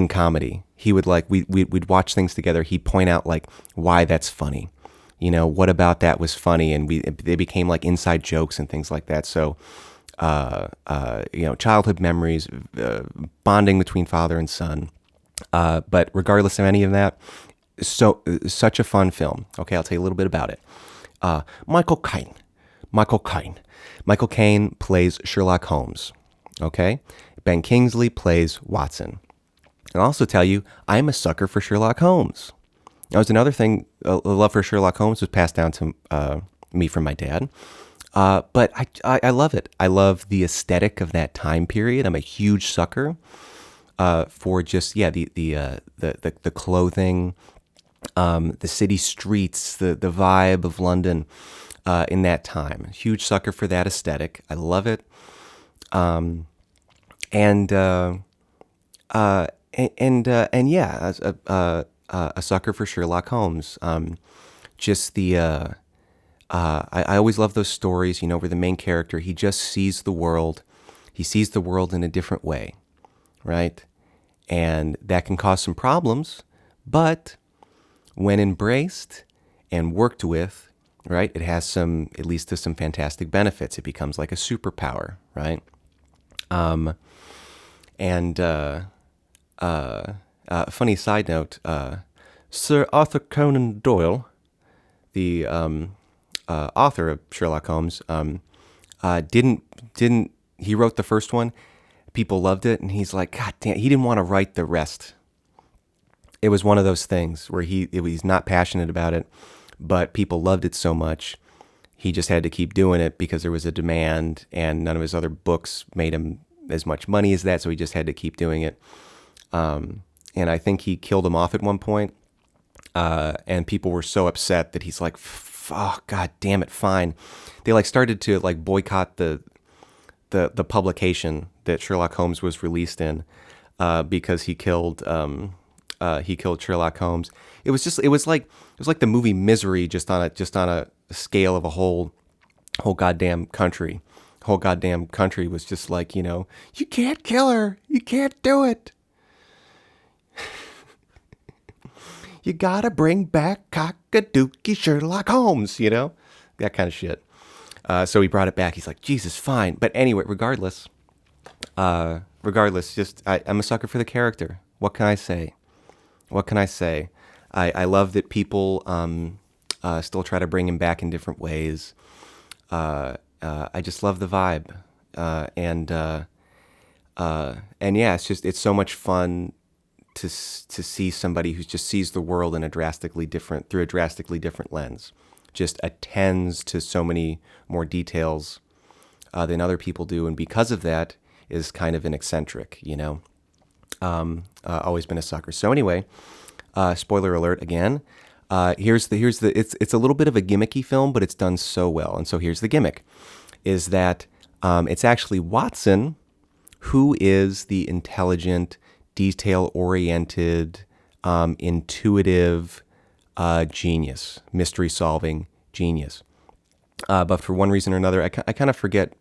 comedy. He would like we'd watch things together. He'd point out like why that's funny. You know, what about that was funny, and they became like inside jokes and things like that. So, you know, childhood memories, bonding between father and son. But regardless of any of that, such a fun film. Okay, I'll tell you a little bit about it. Michael Caine plays Sherlock Holmes. Okay, Ben Kingsley plays Watson. And I'll also tell you, I'm a sucker for Sherlock Holmes. That was another thing. A love for Sherlock Holmes was passed down to me from my dad. But I love it. I love the aesthetic of that time period. I'm a huge sucker for just the clothing, the city streets, the vibe of London in that time. Huge sucker for that aesthetic. I love it. And yeah, a sucker for Sherlock Holmes. Just the I always love those stories, you know, where the main character, he just sees the world. He sees the world in a different way, right? And that can cause some problems, but when embraced and worked with right? It has some, it leads to some fantastic benefits. It becomes like a superpower, right? And funny side note, Sir Arthur Conan Doyle, the author of Sherlock Holmes, didn't he wrote the first one? People loved it, and he's like, God damn, he didn't want to write the rest. It was one of those things where he's not passionate about it, but people loved it so much, he just had to keep doing it because there was a demand, and none of his other books made him as much money as that, so he just had to keep doing it. And I think he killed him off at one point, and people were so upset that he's like, "Oh, God damn it, fine." They like started to like boycott the publication that Sherlock Holmes was released in, because he killed Sherlock Holmes. It was like the movie Misery, just on a scale of a whole goddamn country. Whole goddamn country was just like, you can't kill her, you can't do it. You gotta bring back cockadookie Sherlock Holmes, that kind of shit. So he brought it back. He's like, Jesus, fine. But anyway, regardless, just I'm a sucker for the character. What can I say? I love that people still try to bring him back in different ways. I just love the vibe, and yeah, it's so much fun to see somebody who just sees the world through a drastically different lens. Just attends to so many more details than other people do, and because of that, is kind of an eccentric. Always been a sucker. So anyway, spoiler alert again. It's a little bit of a gimmicky film, but it's done so well. And so here's the gimmick: is that it's actually Watson who is the intelligent, detail-oriented, intuitive genius, mystery-solving genius. But for one reason or another, I kind of forget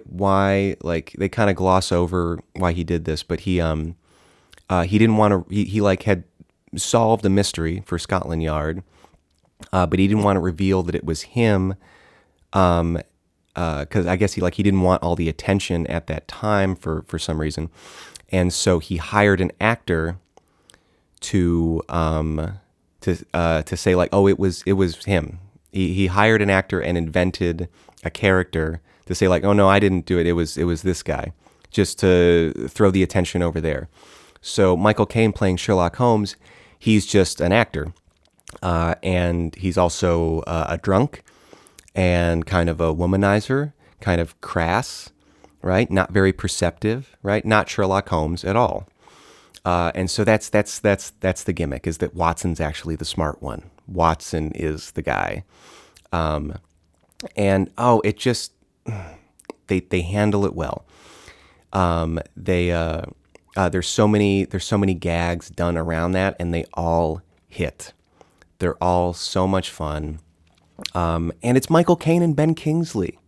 why. Like, they kind of gloss over why he did this, but he didn't want to. He like had solved a mystery for Scotland Yard, but he didn't want to reveal that it was him, because I guess he didn't want all the attention at that time for some reason, and so he hired an actor to say like, oh, it was him. He hired an actor and invented a character to say like, oh no, I didn't do it. It was this guy, just to throw the attention over there. So Michael Caine playing Sherlock Holmes, he's just an actor, and he's also a drunk and kind of a womanizer, kind of crass, right? Not very perceptive, right? Not Sherlock Holmes at all. And so that's the gimmick, is that Watson's actually the smart one. Watson is the guy. And it just, they handle it well. There's so many gags done around that, and they all hit. They're all so much fun. And it's Michael Caine and Ben Kingsley.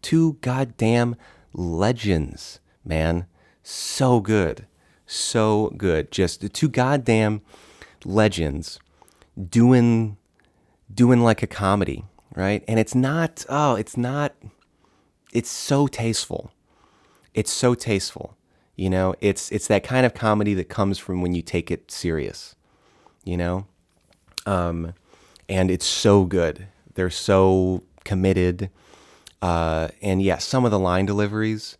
Two goddamn legends, man. So good. So good. Just two goddamn legends doing like a comedy, right? And it's so tasteful. It's so tasteful. It's that kind of comedy that comes from when you take it serious, and it's so good. They're so committed. And yeah, some of the line deliveries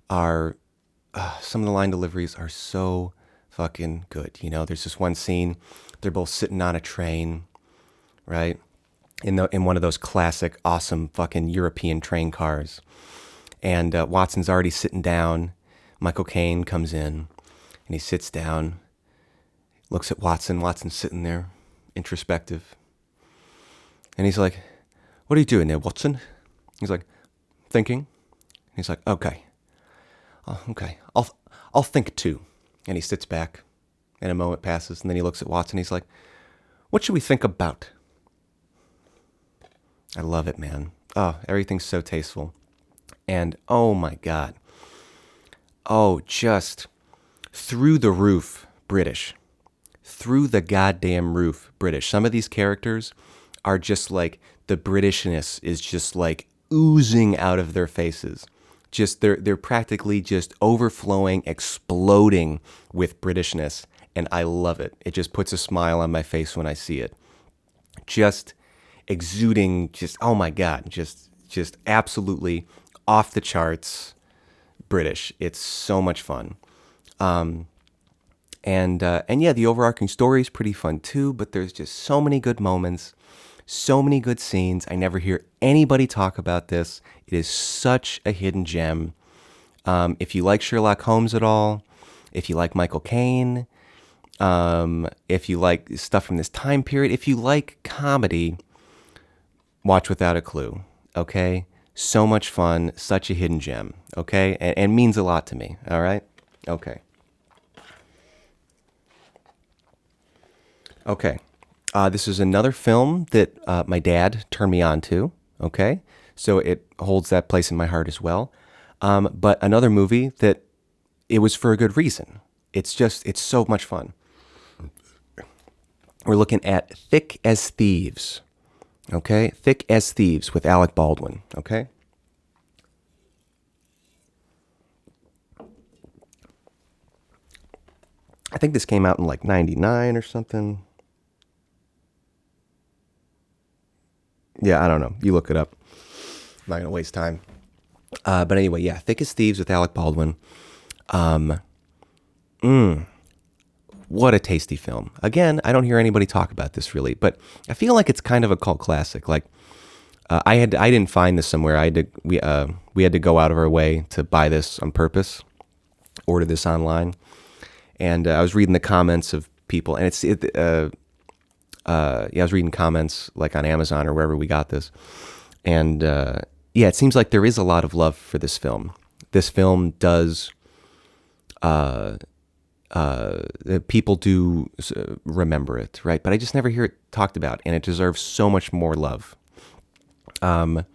are so fucking good. There's this one scene, they're both sitting on a train, right? In one of those classic, awesome fucking European train cars. And Watson's already sitting down. Michael Caine comes in, and he sits down, looks at Watson. Watson's sitting there, introspective. And he's like, "What are you doing there, Watson?" He's like, "Thinking." He's like, "Okay. Okay. I'll think too." And he sits back, and a moment passes, and then he looks at Watson. He's like, "What should we think about?" I love it, man. Oh, everything's so tasteful. And oh my God. Oh, just through the roof British. Through the goddamn roof British. Some of these characters are just like the Britishness is just like oozing out of their faces. Just they're practically just overflowing, exploding with Britishness, and I love it. It just puts a smile on my face when I see it. Just exuding, just oh my god, just absolutely off the charts British. It's so much fun. And yeah, the overarching story is pretty fun too, but there's just so many good moments, so many good scenes. I never hear anybody talk about this. It is such a hidden gem. If you like Sherlock Holmes at all, if you like Michael Caine, if you like stuff from this time period, if you like comedy, watch Without a Clue. Okay? So much fun, such a hidden gem. Okay? And means a lot to me. All right? Okay. Okay. This is another film that my dad turned me on to. Okay. So it holds that place in my heart as well. But another movie that it was for a good reason. It's so much fun. We're looking at Thick as Thieves. Okay. Thick as Thieves with Alec Baldwin. Okay. I think this came out in like 99 or something. Yeah, I don't know. You look it up. I'm not going to waste time. But anyway, yeah, Thick as Thieves with Alec Baldwin. Um, what a tasty film. Again, I don't hear anybody talk about this really, but I feel like it's kind of a cult classic. Like I didn't find this somewhere. We had to go out of our way to buy this on purpose, order this online, and I was reading the comments of people, and yeah, I was reading comments like on Amazon or wherever we got this, and yeah, it seems like there is a lot of love for this film. This film does, people do remember it, right? But I just never hear it talked about, and it deserves so much more love. So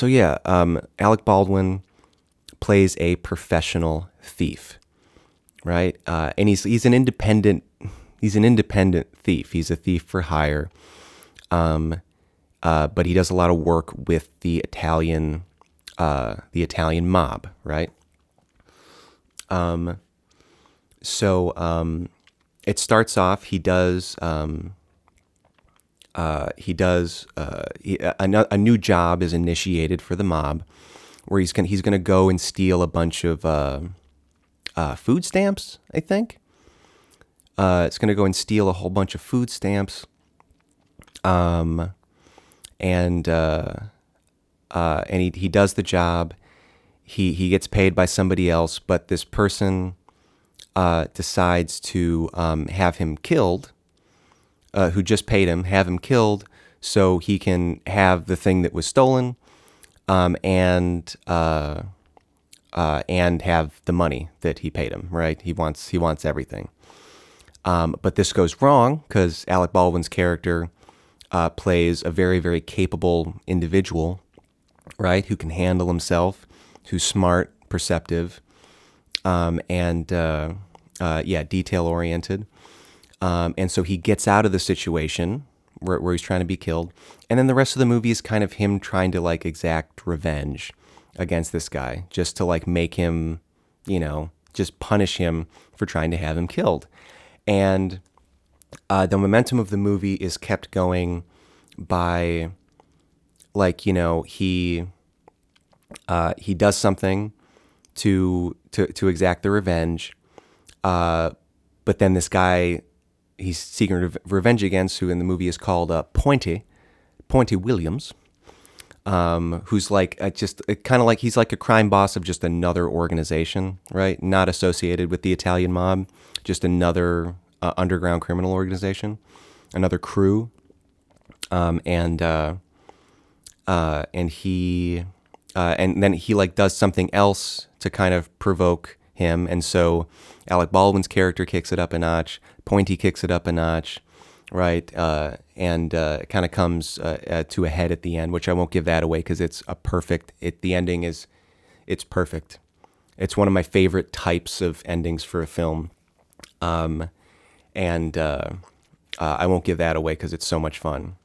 yeah, Alec Baldwin plays a professional thief, right? And he's an independent thief. He's a thief for hire. But he does a lot of work with the Italian mob, right? So it starts off. A new job is initiated for the mob, where he's gonna go and steal a bunch of food stamps, I think. It's going to go and steal a whole bunch of food stamps. And he does the job. He gets paid by somebody else, but this person decides to have him killed, who just paid him, have him killed so he can have the thing that was stolen, and have the money that he paid him, right? He wants everything. But this goes wrong because Alec Baldwin's character plays a very, very capable individual, right? Who can handle himself, who's smart, perceptive, and detail oriented. And so he gets out of the situation where he's trying to be killed. And then the rest of the movie is kind of him trying to like exact revenge against this guy, just to like make him, just punish him for trying to have him killed. And the momentum of the movie is kept going by, like, he does something to exact the revenge, but then this guy he's seeking revenge against, who in the movie is called Pointy Williams, who's like kind of like he's like a crime boss of just another organization, right? Not associated with the Italian mob, just another underground criminal organization, another crew, and then he like does something else to kind of provoke him, and so Alec Baldwin's character kicks it up a notch, Pointy kicks it up a notch, right? And it kind of comes to a head at the end, which I won't give that away because it's a perfect. The ending it's perfect. It's one of my favorite types of endings for a film, and I won't give that away because it's so much fun.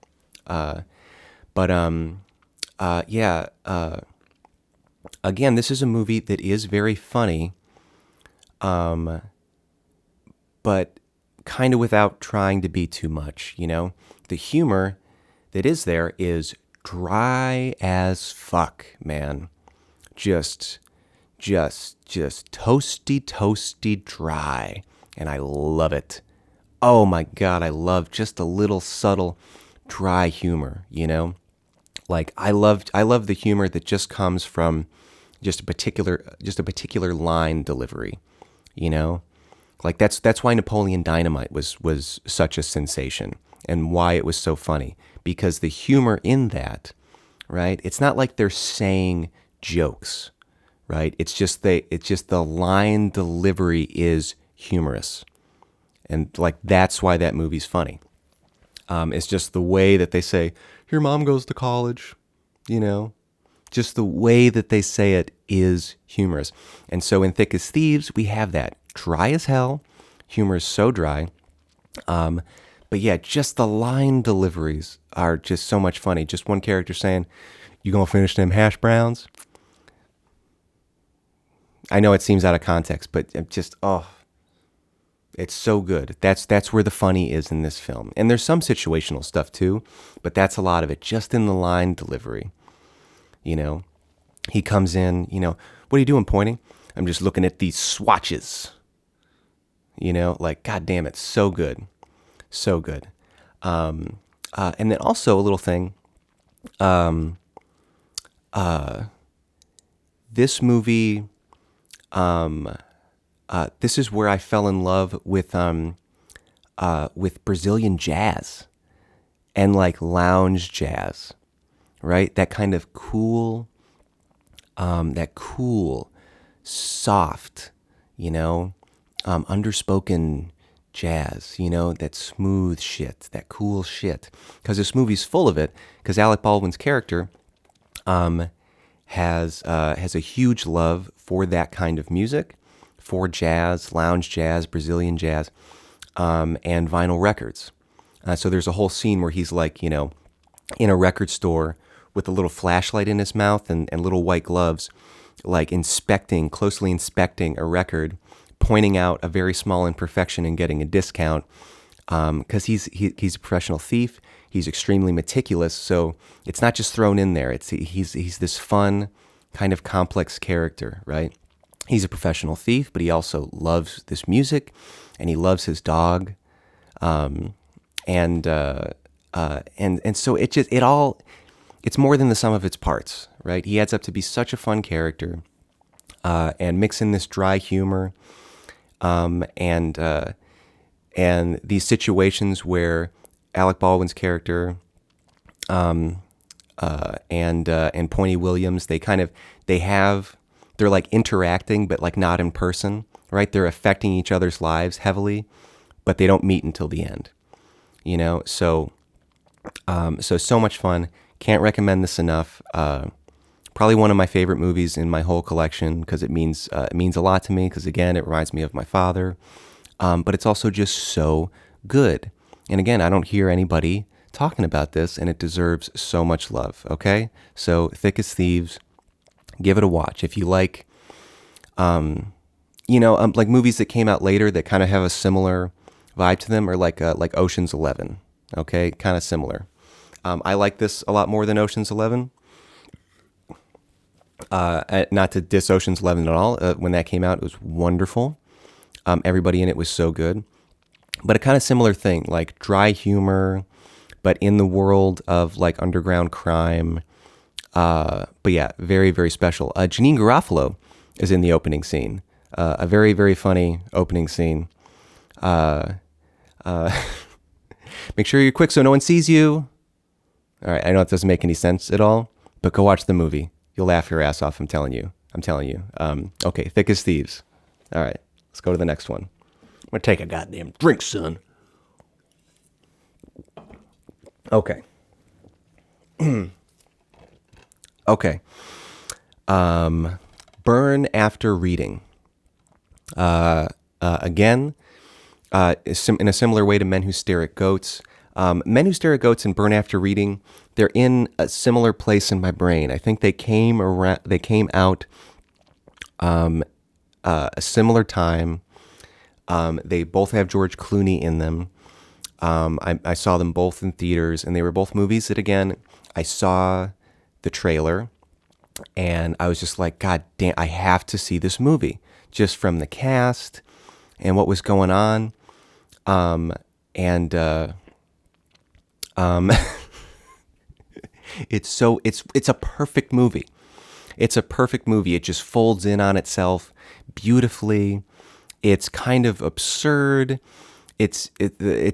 But yeah. Again, this is a movie that is very funny, but kind of without trying to be too much. The humor that is there is dry as fuck, man. Just toasty dry, and I love it. Oh my God, I love just a little subtle dry humor. Like I love the humor that just comes from just a particular line delivery, you know? Like that's why Napoleon Dynamite was such a sensation and why it was so funny, because the humor in that, right? It's not like they're saying jokes, right? It's just the line delivery is humorous. And like that's why that movie's funny. It's just the way that they say, "Your mom goes to college," you know. Just the way that they say it is humorous. And so in Thick as Thieves, we have that dry as hell. Humor is so dry. But yeah, just the line deliveries are just so much funny. Just one character saying, "You gonna finish them hash browns?" I know it seems out of context, but it's so good. That's where the funny is in this film. And there's some situational stuff too, but that's a lot of it just in the line delivery. You know, he comes in, "What are you doing, pointing?" "I'm just looking at these swatches." Like, God damn it, so good. So good. And then also a little thing, this movie, this is where I fell in love with Brazilian jazz and like lounge jazz, right? That kind of cool, soft, underspoken jazz, that smooth shit, that cool shit. Because this movie's full of it. Because Alec Baldwin's character has a huge love for that kind of music, for jazz, lounge jazz, Brazilian jazz, and vinyl records. So there's a whole scene where he's like, in a record store with a little flashlight in his mouth and little white gloves, like closely inspecting a record, pointing out a very small imperfection and getting a discount, because he's a professional thief. He's extremely meticulous, so it's not just thrown in there. He's this fun, kind of complex character, right? He's a professional thief, but he also loves this music, and he loves his dog, and so it's more than the sum of its parts, right? He adds up to be such a fun character, and mix in this dry humor, and these situations where Alec Baldwin's character, and Pointy Williams, they're like interacting, but like not in person, right? They're affecting each other's lives heavily, but they don't meet until the end, So much fun. Can't recommend this enough. Probably one of my favorite movies in my whole collection because it means a lot to me. Because again, it reminds me of my father. But it's also just so good. And again, I don't hear anybody talking about this, and it deserves so much love. Okay, so Thick as Thieves, give it a watch if you like. Like movies that came out later that kind of have a similar vibe to them, or like Ocean's 11. Okay, kind of similar. I like this a lot more than Ocean's 11. Not to diss Ocean's 11 at all. When that came out, it was wonderful. Everybody in it was so good. But a kind of similar thing, like dry humor, but in the world of like underground crime. But yeah, very, very special. Janine Garofalo is in the opening scene. A very, very funny opening scene. Make sure you're quick so no one sees you. All right, I know it doesn't make any sense at all, but go watch the movie. You'll laugh your ass off, I'm telling you. Okay, Thick as Thieves. All right, let's go to the next one. I'm going to take a goddamn drink, son. Okay. Okay. Burn After Reading. Again, in a similar way to Men Who Stare at Goats. Men Who Stare at Goats and Burn After Reading, they're in a similar place in my brain. I think they came out a similar time. They both have George Clooney in them. I saw them both in theaters, and they were both movies that, again, I saw the trailer, and I was just like, God damn, I have to see this movie, just from the cast and what was going on. It's a perfect movie. It's a perfect movie. It just folds in on itself beautifully. It's kind of absurd. It's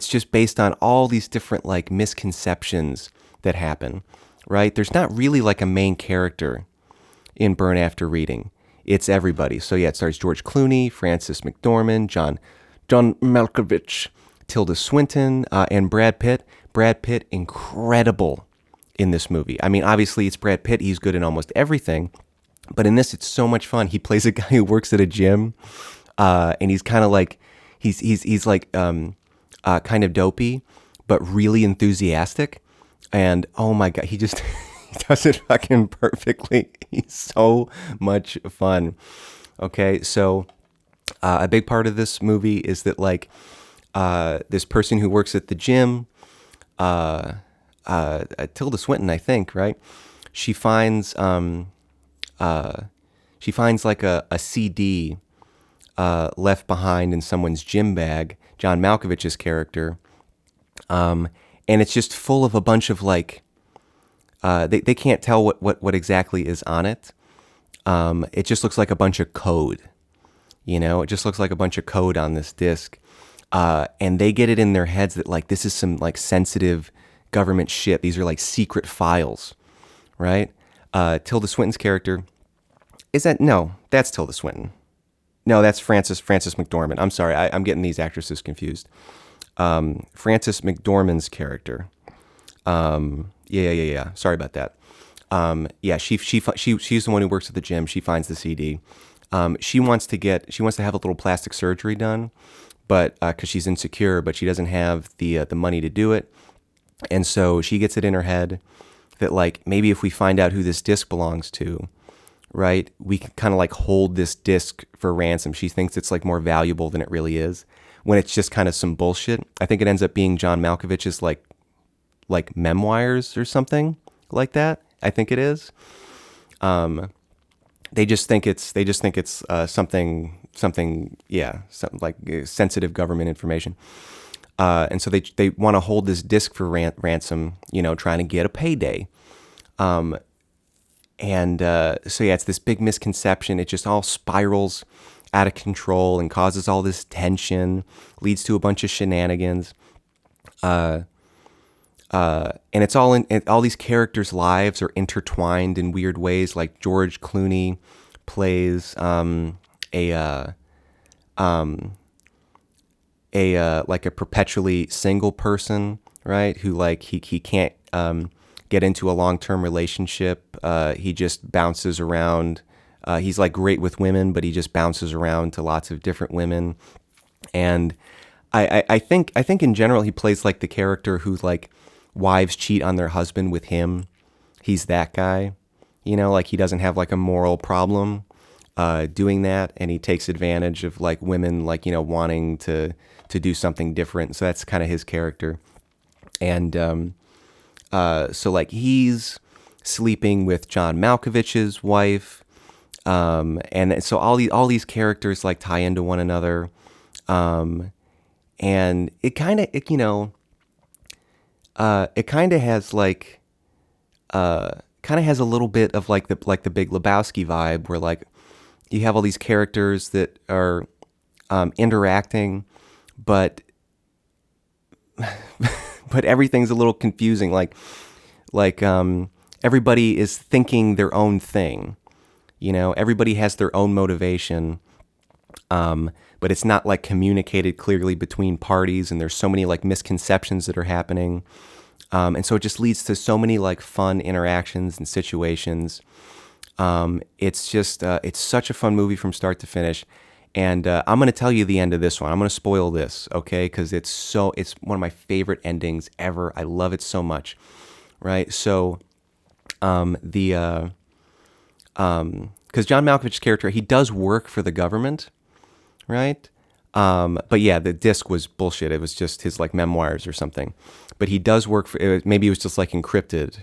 just based on all these different like misconceptions that happen, right? There's not really like a main character in Burn After Reading. It's everybody. So yeah, it stars George Clooney, Frances McDormand, John Malkovich, Tilda Swinton, and Brad Pitt. Brad Pitt, incredible in this movie. I mean, obviously it's Brad Pitt. He's good in almost everything. But in this, it's so much fun. He plays a guy who works at a gym, and he's kind of like, he's like kind of dopey, but really enthusiastic. And oh my God, he just he does it fucking perfectly. He's so much fun. Okay, so a big part of this movie is that like this person who works at the gym, Tilda Swinton, I think, right? She finds like a CD left behind in someone's gym bag, John Malkovich's character, and it's just full of a bunch of like they can't tell what exactly is on it. It just looks like a bunch of code, it just looks like a bunch of code on this disc, and they get it in their heads that like this is some like sensitive government shit. These are like secret files, right? Tilda Swinton's character that's Tilda Swinton. No, that's Frances McDormand. I'm sorry, I'm getting these actresses confused. Frances McDormand's character. Yeah. Sorry about that. Yeah, she's the one who works at the gym. She finds the CD. She wants to have a little plastic surgery done, but because she's insecure, but she doesn't have the money to do it, and so she gets it in her head that like maybe if we find out who this disc belongs to, right, we can kind of like hold this disc for ransom. She thinks it's like more valuable than it really is, when it's just kind of some bullshit. I think it ends up being John Malkovich's like memoirs or something like that. I think it is. They just think it's something like sensitive government information. And so they want to hold this disc for ransom, trying to get a payday. So yeah, it's this big misconception. It just all spirals out of control and causes all this tension, leads to a bunch of shenanigans. And it's all all these characters' lives are intertwined in weird ways. Like George Clooney plays like a perpetually single person, right? Who like he can't get into a long-term relationship. He just bounces around. He's like great with women, but he just bounces around to lots of different women. And I think in general he plays like the character who like wives cheat on their husband with him. He's that guy, like he doesn't have like a moral problem doing that, and he takes advantage of like women like wanting to do something different. So that's kind of his character. And so like he's sleeping with John Malkovich's wife, and so all these characters like tie into one another, and it kind of it kind of has like kind of has a little bit of like the Big Lebowski vibe, where like you have all these characters that are interacting, but everything's a little confusing. Like everybody is thinking their own thing, everybody has their own motivation, but it's not like communicated clearly between parties, and there's so many like misconceptions that are happening, and so it just leads to so many like fun interactions and situations. It's just it's such a fun movie from start to finish. And I'm going to tell you the end of this one. I'm going to spoil this, okay? Because it's one of my favorite endings ever. I love it so much, right? So because John Malkovich's character, he does work for the government, right? But yeah, the disc was bullshit. It was just his like memoirs or something. But he does work for, maybe it was just like encrypted,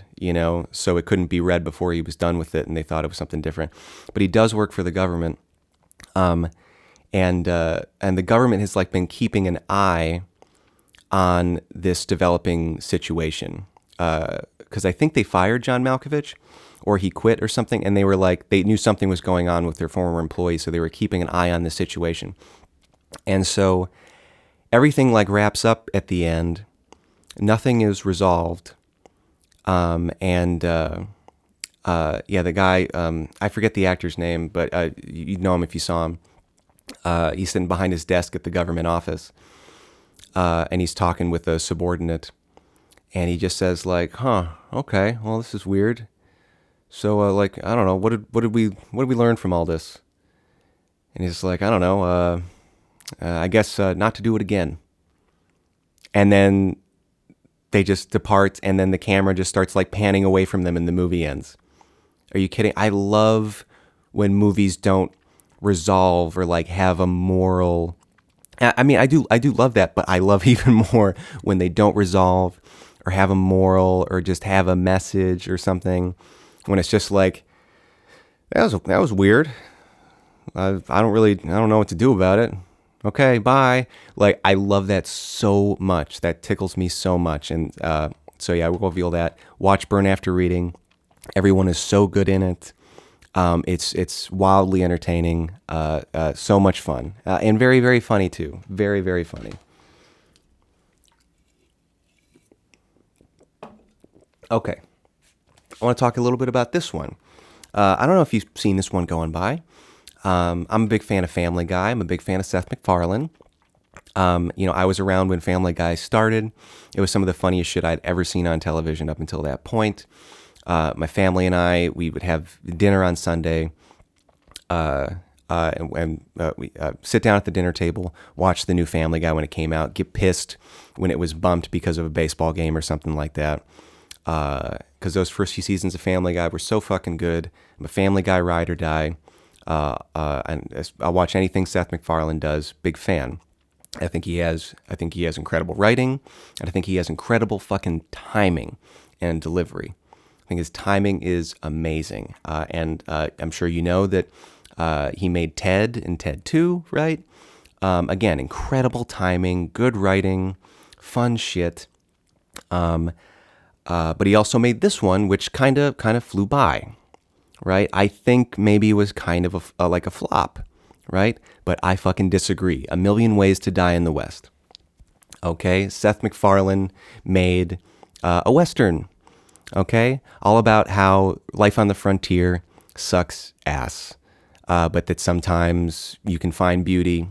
so it couldn't be read before he was done with it, and they thought it was something different. But he does work for the government, and the government has like been keeping an eye on this developing situation, because I think they fired John Malkovich, or he quit or something, and they were like, they knew something was going on with their former employees, so they were keeping an eye on the situation. And so everything like wraps up at the end. Nothing is resolved. The guy, I forget the actor's name, but you'd know him if you saw him. He's sitting behind his desk at the government office, and he's talking with a subordinate, and he just says like, okay, well, this is weird. So, I don't know, what did we learn from all this? And he's like, I don't know, I guess not to do it again. And then they just depart, and then the camera just starts like panning away from them, and the movie ends. Are you kidding? I love when movies don't resolve or like have a moral. I mean, I do love that, but I love even more when they don't resolve or have a moral or just have a message or something. When it's just like, that was weird. I don't know what to do about it. Okay, bye. Like, I love that so much. That tickles me so much. And so yeah, we'll reveal that. Watch Burn After Reading. Everyone is so good in it. It's wildly entertaining. So much fun. And very, very funny too. Very, very funny. Okay. I want to talk a little bit about this one. I don't know if you've seen this one going by. I'm a big fan of Family Guy. I'm a big fan of Seth MacFarlane. I was around when Family Guy started. It was some of the funniest shit I'd ever seen on television up until that point. My family and I, we would have dinner on Sunday, and we sit down at the dinner table, watch the new Family Guy when it came out, get pissed when it was bumped because of a baseball game or something like that. Because those first few seasons of Family Guy were so fucking good. I'm a Family Guy ride or die. And I'll watch anything Seth MacFarlane does. Big fan. I think he has incredible writing, and I think he has incredible fucking timing and delivery. I think his timing is amazing. And I'm sure you know that he made Ted and Ted 2, right? Again, incredible timing, good writing, fun shit. But he also made this one, which kind of flew by, right? I think maybe it was kind of like a flop, right? But I fucking disagree. A Million Ways to Die in the West. Okay, Seth MacFarlane made a Western, okay? All about how life on the frontier sucks ass, but that sometimes you can find beauty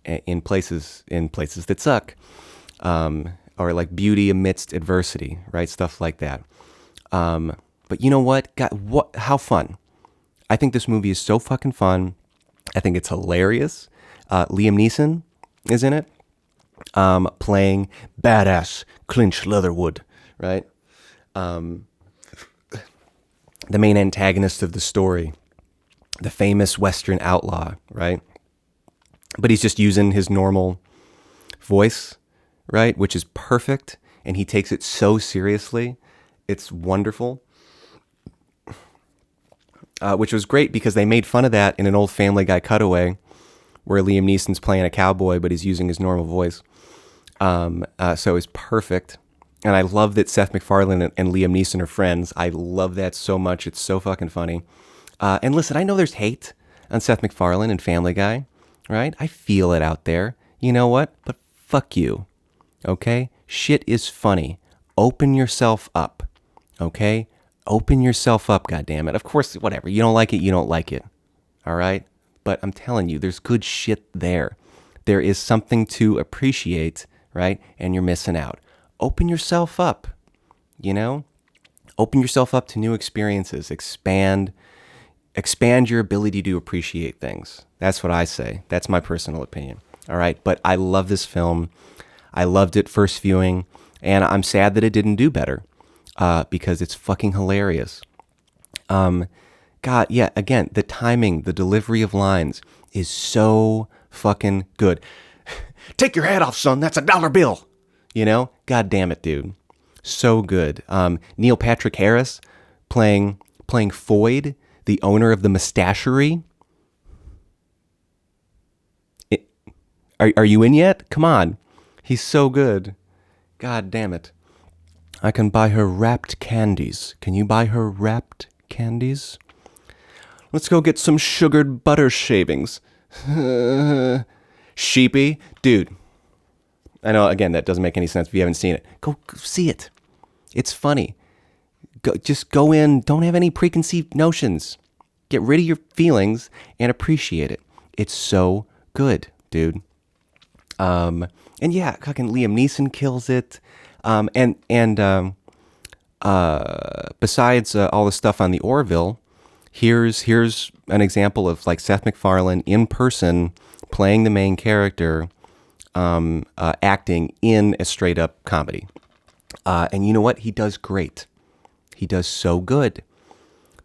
in places that suck. Or like beauty amidst adversity, right? Stuff like that. But you know what? How fun. I think this movie is so fucking fun. I think it's hilarious. Liam Neeson is in it, playing badass Clinch Leatherwood, right? The main antagonist of the story, the famous Western outlaw, right? But he's just using his normal voice, right? Which is perfect. And he takes it so seriously. It's wonderful. Which was great because they made fun of that in an old Family Guy cutaway where Liam Neeson's playing a cowboy, but he's using his normal voice. So it's perfect. And I love that Seth MacFarlane and Liam Neeson are friends. I love that so much. It's so fucking funny. And listen, I know there's hate on Seth MacFarlane and Family Guy, right? I feel it out there. You know what? But fuck you. Okay? Shit is funny. Open yourself up. Okay? Open yourself up, goddammit. Of course, whatever. You don't like it, you don't like it. All right? But I'm telling you, there's good shit there. There is something to appreciate, right? And you're missing out. Open yourself up, you know? Open yourself up to new experiences. Expand expand your ability to appreciate things. That's what I say. That's my personal opinion. All right. But I love this film. I loved it first viewing, and I'm sad that it didn't do better because it's fucking hilarious. God, yeah, again, the timing, the delivery of lines is so fucking good. Take your hat off, son. That's $1 bill. You know? God damn it, dude. So good. Neil Patrick Harris playing Foyd, the owner of the mustachery. Are you in yet? Come on. He's so good. God damn it. I can buy her wrapped candies. Can you buy her wrapped candies? Let's go get some sugared butter shavings. Sheepy. Dude. I know, again, that doesn't make any sense if you haven't seen it. Go see it. It's funny. Just go in. Don't have any preconceived notions. Get rid of your feelings and appreciate it. It's so good, dude. And yeah, fucking Liam Neeson kills it. Besides all the stuff on the Orville, here's an example of like Seth MacFarlane in person playing the main character, acting in a straight up comedy. And you know what? He does great. He does so good.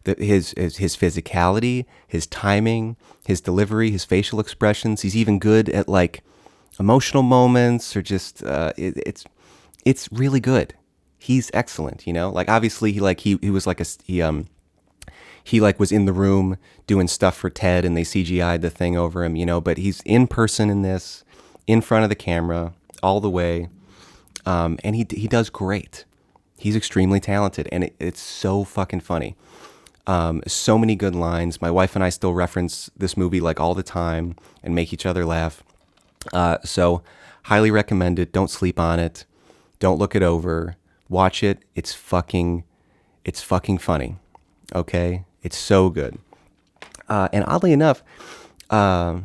His physicality, his timing, his delivery, his facial expressions. He's even good at like emotional moments or just it's really good. He's excellent, you know? Like obviously he was like he like was in the room doing stuff for Ted and they CGI'd the thing over him, you know, but he's in person in this, in front of the camera all the way. And he does great. He's extremely talented and it's so fucking funny. So many good lines. My wife and I still reference this movie like all the time and make each other laugh. So highly recommend it. Don't sleep on it. Don't look it over. Watch it. It's fucking funny. Okay? It's so good. And oddly enough, I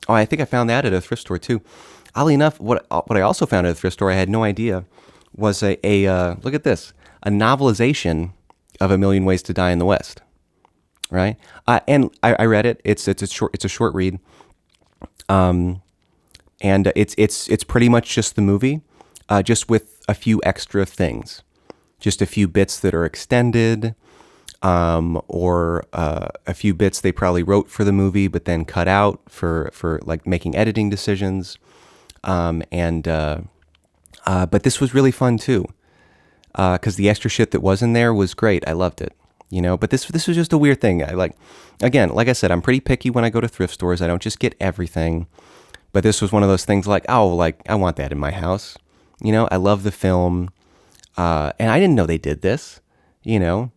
think I found that at a thrift store too. Oddly enough, what I also found at a thrift store, I had no idea, was a look at this, a novelization of A Million Ways to Die in the West. Right? And I read it. It's a short read. And it's pretty much just the movie, just with a few extra things, just a few bits that are extended, or a few bits they probably wrote for the movie but then cut out for like making editing decisions, but this was really fun too, because the extra shit that was in there was great. I loved it, you know. But this was just a weird thing. Like I said, I'm pretty picky when I go to thrift stores. I don't just get everything. But this was one of those things like, oh, like, I want that in my house. You know, I love the film. And I didn't know they did this. You know,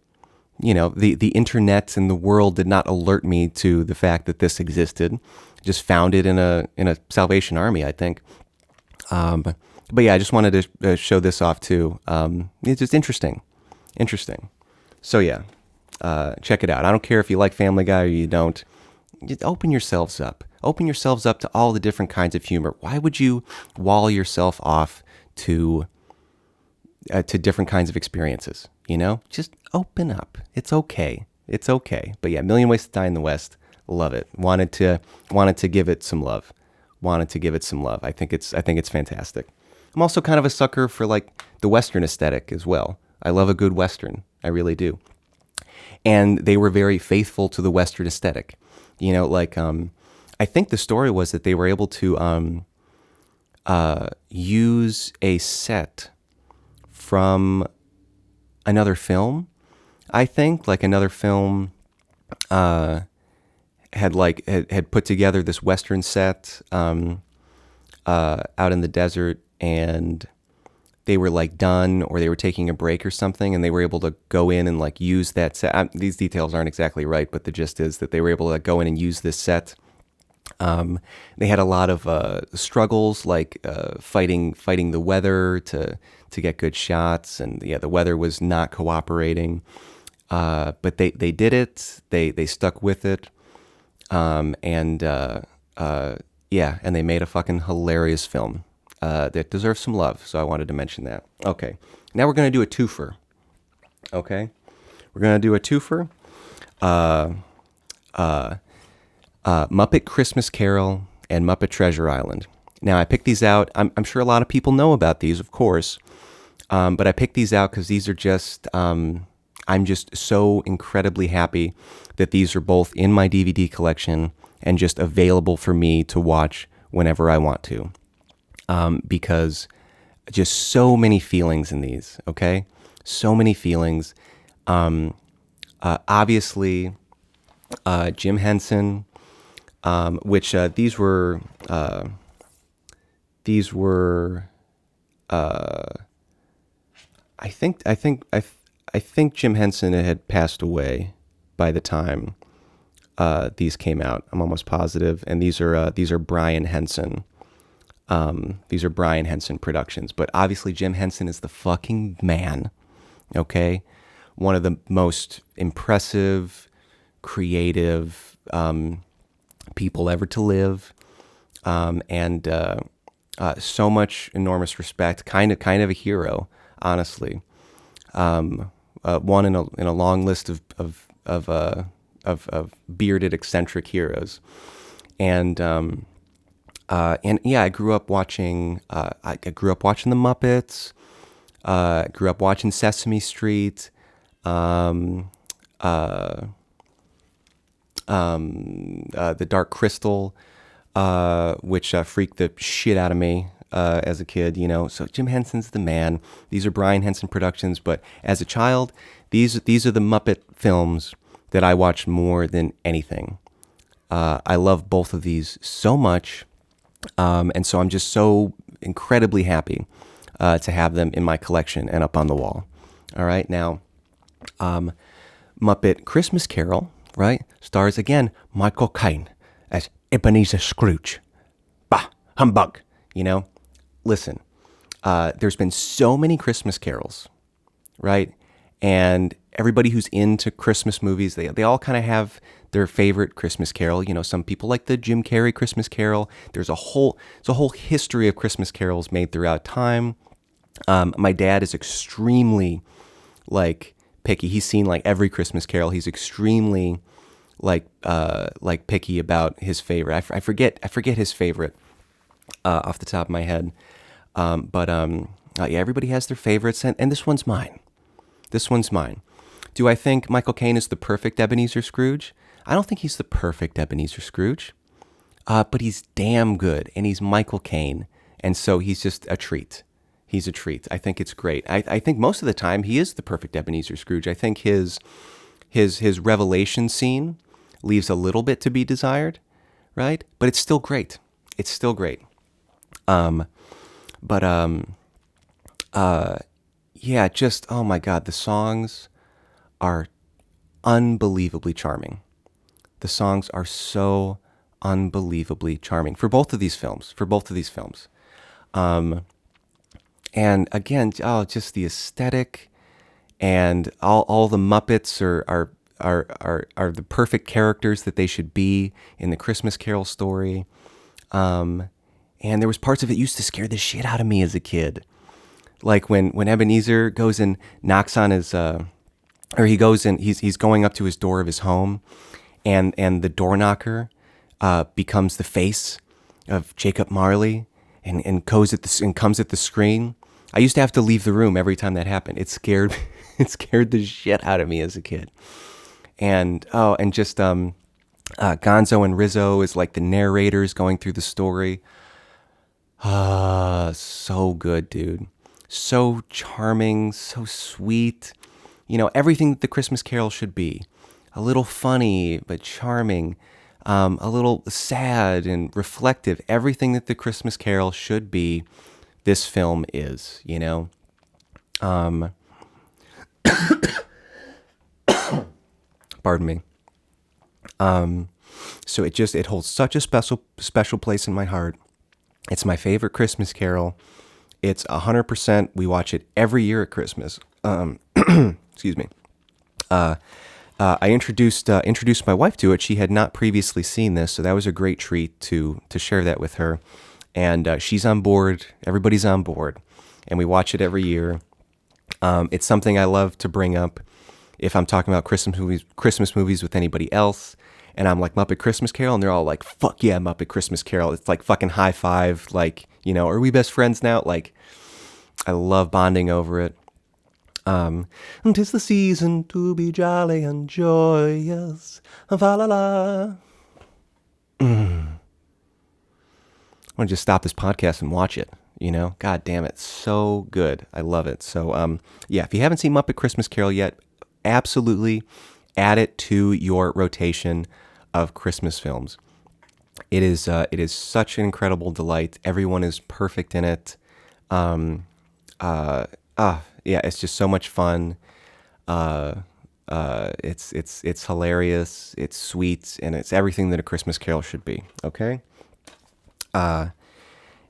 the internet and the world did not alert me to the fact that this existed. Just found it in a Salvation Army, I think. But yeah, I just wanted to show this off too. It's just interesting. So yeah, check it out. I don't care if you like Family Guy or you don't. Just open yourselves up. Open yourselves up to all the different kinds of humor. Why would you wall yourself off to different kinds of experiences? You know, just open up. It's okay. But yeah, Million Ways to Die in the West. Love it. Wanted to give it some love. I think it's fantastic. I'm also kind of a sucker for like the Western aesthetic as well. I love a good Western. I really do. And they were very faithful to the Western aesthetic. You know, like I think the story was that they were able to use a set from another film. I think like another film had put together this Western set out in the desert, and they were like done, or they were taking a break or something, and they were able to go in and like use that set. These details aren't exactly right, but the gist is that they were able to like, go in and use this set. They had a lot of struggles, like fighting the weather to get good shots, and yeah, the weather was not cooperating. But they did it. They stuck with it, and they made a fucking hilarious film that deserves some love. So I wanted to mention that. Okay, now we're gonna do a twofer. Okay, we're gonna do a twofer. Muppet Christmas Carol and Muppet Treasure Island. Now, I picked these out. I'm sure a lot of people know about these, of course, but I picked these out because these are just, I'm just so incredibly happy that these are both in my DVD collection and just available for me to watch whenever I want to. Because just so many feelings in these, okay? So many feelings. Obviously, Jim Henson, which these were, I think Jim Henson had passed away by the time these came out. I'm almost positive, and these are Brian Henson. These are Brian Henson productions, but obviously Jim Henson is the fucking man. Okay, one of the most impressive, creative people ever to live, and so much enormous respect. Kind of a hero, honestly. One in a long list of bearded eccentric heroes, and yeah, I grew up watching. I grew up watching the Muppets. Grew up watching Sesame Street. The Dark Crystal, which freaked the shit out of me as a kid, you know. So Jim Henson's the man. These are Brian Henson productions, but as a child, these are the Muppet films that I watched more than anything. I love both of these so much, and so I'm just so incredibly happy to have them in my collection and up on the wall. All right, now, Muppet Christmas Carol, right, stars again Michael Caine as Ebenezer Scrooge. Bah, humbug, you know? Listen, there's been so many Christmas carols, right? And everybody who's into Christmas movies, they all kind of have their favorite Christmas carol. You know, some people like the Jim Carrey Christmas Carol. There's a whole history of Christmas carols made throughout time. My dad is extremely, like, picky. He's seen, like, every Christmas carol. He's extremely, like picky about his favorite. I forget his favorite off the top of my head. But yeah, everybody has their favorites, and this one's mine. This one's mine. Do I think Michael Caine is the perfect Ebenezer Scrooge? I don't think he's the perfect Ebenezer Scrooge, but he's damn good, and he's Michael Caine, and so he's just a treat. He's a treat. I think it's great. I think most of the time he is the perfect Ebenezer Scrooge. I think his revelation scene leaves a little bit to be desired, right? But it's still great. It's still great. Yeah, just, oh my God, the songs are unbelievably charming. The songs are so unbelievably charming for both of these films. And again, just the aesthetic, and all the Muppets are the perfect characters that they should be in the Christmas Carol story. And there was parts of it used to scare the shit out of me as a kid. Like when Ebenezer goes and knocks on his, or he goes and he's going up to his door of his home, and the door knocker becomes the face of Jacob Marley and comes at the screen. I used to have to leave the room every time that happened. It scared the shit out of me as a kid. And just Gonzo and Rizzo is like the narrators going through the story. So good, dude. So charming, so sweet. You know, everything that the Christmas Carol should be. A little funny, but charming. A little sad and reflective. Everything that the Christmas Carol should be, this film is, you know. Pardon me. So it holds such a special place in my heart. It's my favorite Christmas Carol. It's 100%. We watch it every year at Christmas. Excuse me. I introduced my wife to it. She had not previously seen this, so that was a great treat to share that with her. And she's on board. Everybody's on board, and we watch it every year. It's something I love to bring up if I'm talking about Christmas movies with anybody else. and I'm like Muppet Christmas Carol, and they're all like, fuck yeah, Muppet Christmas Carol. It's like fucking high five, like, are we best friends now? Like, I love bonding over it. 'Tis the season to be jolly and joyous. Fa la la. I want to just stop this podcast and watch it. God damn it, so good. I love it. So, yeah, if you haven't seen Muppet Christmas Carol yet, absolutely add it to your rotation of Christmas films. It is such an incredible delight. Everyone is perfect in it. Yeah, it's just so much fun. It's hilarious. It's sweet, and it's everything that a Christmas Carol should be. Okay.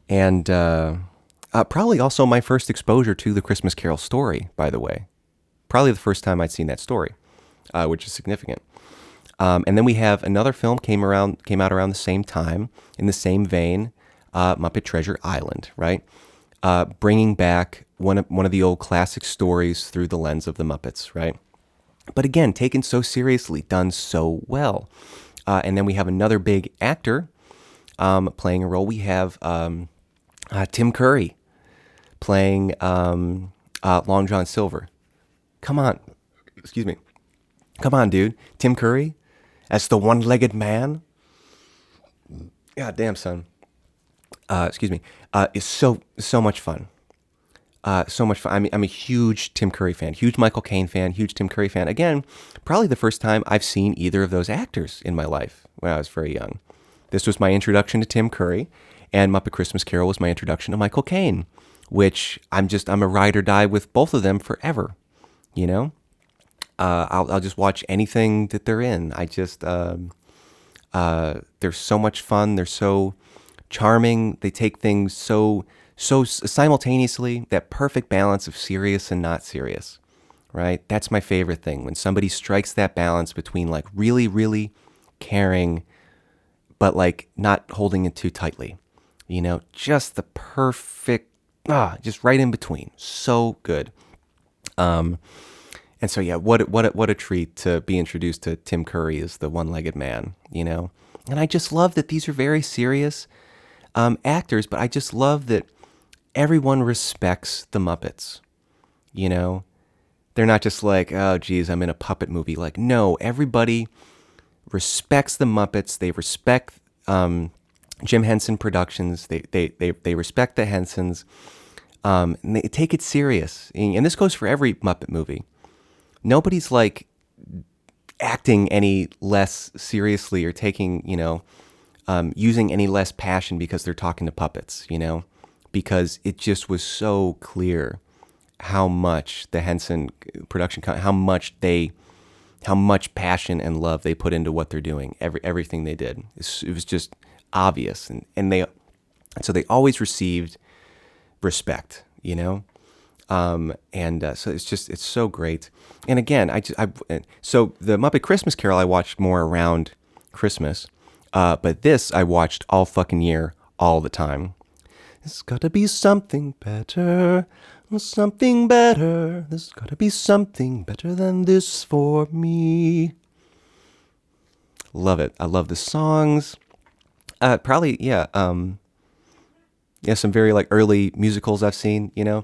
And probably also my first exposure to the Christmas Carol story, by the way. Probably the first time I'd seen that story, which is significant. And then we have another film came out around the same time, in the same vein, Muppet Treasure Island, right? Bringing back one of the old classic stories through the lens of the Muppets, right? But again, taken so seriously, done so well. And then we have another big actor playing a role. We have Tim Curry playing Long John Silver. Come on. Excuse me. Come on, dude. Tim Curry as the one-legged man. God damn, son. Excuse me. It's so much fun. So much fun. I'm a huge Tim Curry fan, huge Michael Caine fan, huge Tim Curry fan. Again, probably the first time I've seen either of those actors in my life when I was very young. This was my introduction to Tim Curry, and Muppet Christmas Carol was my introduction to Michael Caine, which I'm a ride or die with both of them forever. I'll just watch anything that they're in. They're so much fun. They're so charming. They take things so simultaneously, that perfect balance of serious and not serious, right? That's my favorite thing, when somebody strikes that balance between like really, really caring, but like not holding it too tightly, just the perfect, just right in between. So good. And so, yeah, what a treat to be introduced to Tim Curry as the one-legged man, and I just love that these are very serious actors, but I just love that everyone respects the Muppets. They're not just like, oh, geez, I'm in a puppet movie. Like, no, everybody respects the Muppets. They respect Jim Henson Productions. They respect the Hensons. And they take it serious. And this goes for every Muppet movie. Nobody's like acting any less seriously or taking, using any less passion because they're talking to puppets, because it just was so clear how much the Henson production, how much passion and love they put into what they're doing, everything they did. It was just obvious, and so they always received respect, so it's so great. And again, so the Muppet Christmas Carol I watched more around Christmas, but this I watched all fucking year, all the time. There's gotta be something better, something better. There's gotta be something better than this for me. Love it. I love the songs. Probably, yeah. Some very like early musicals I've seen, yeah.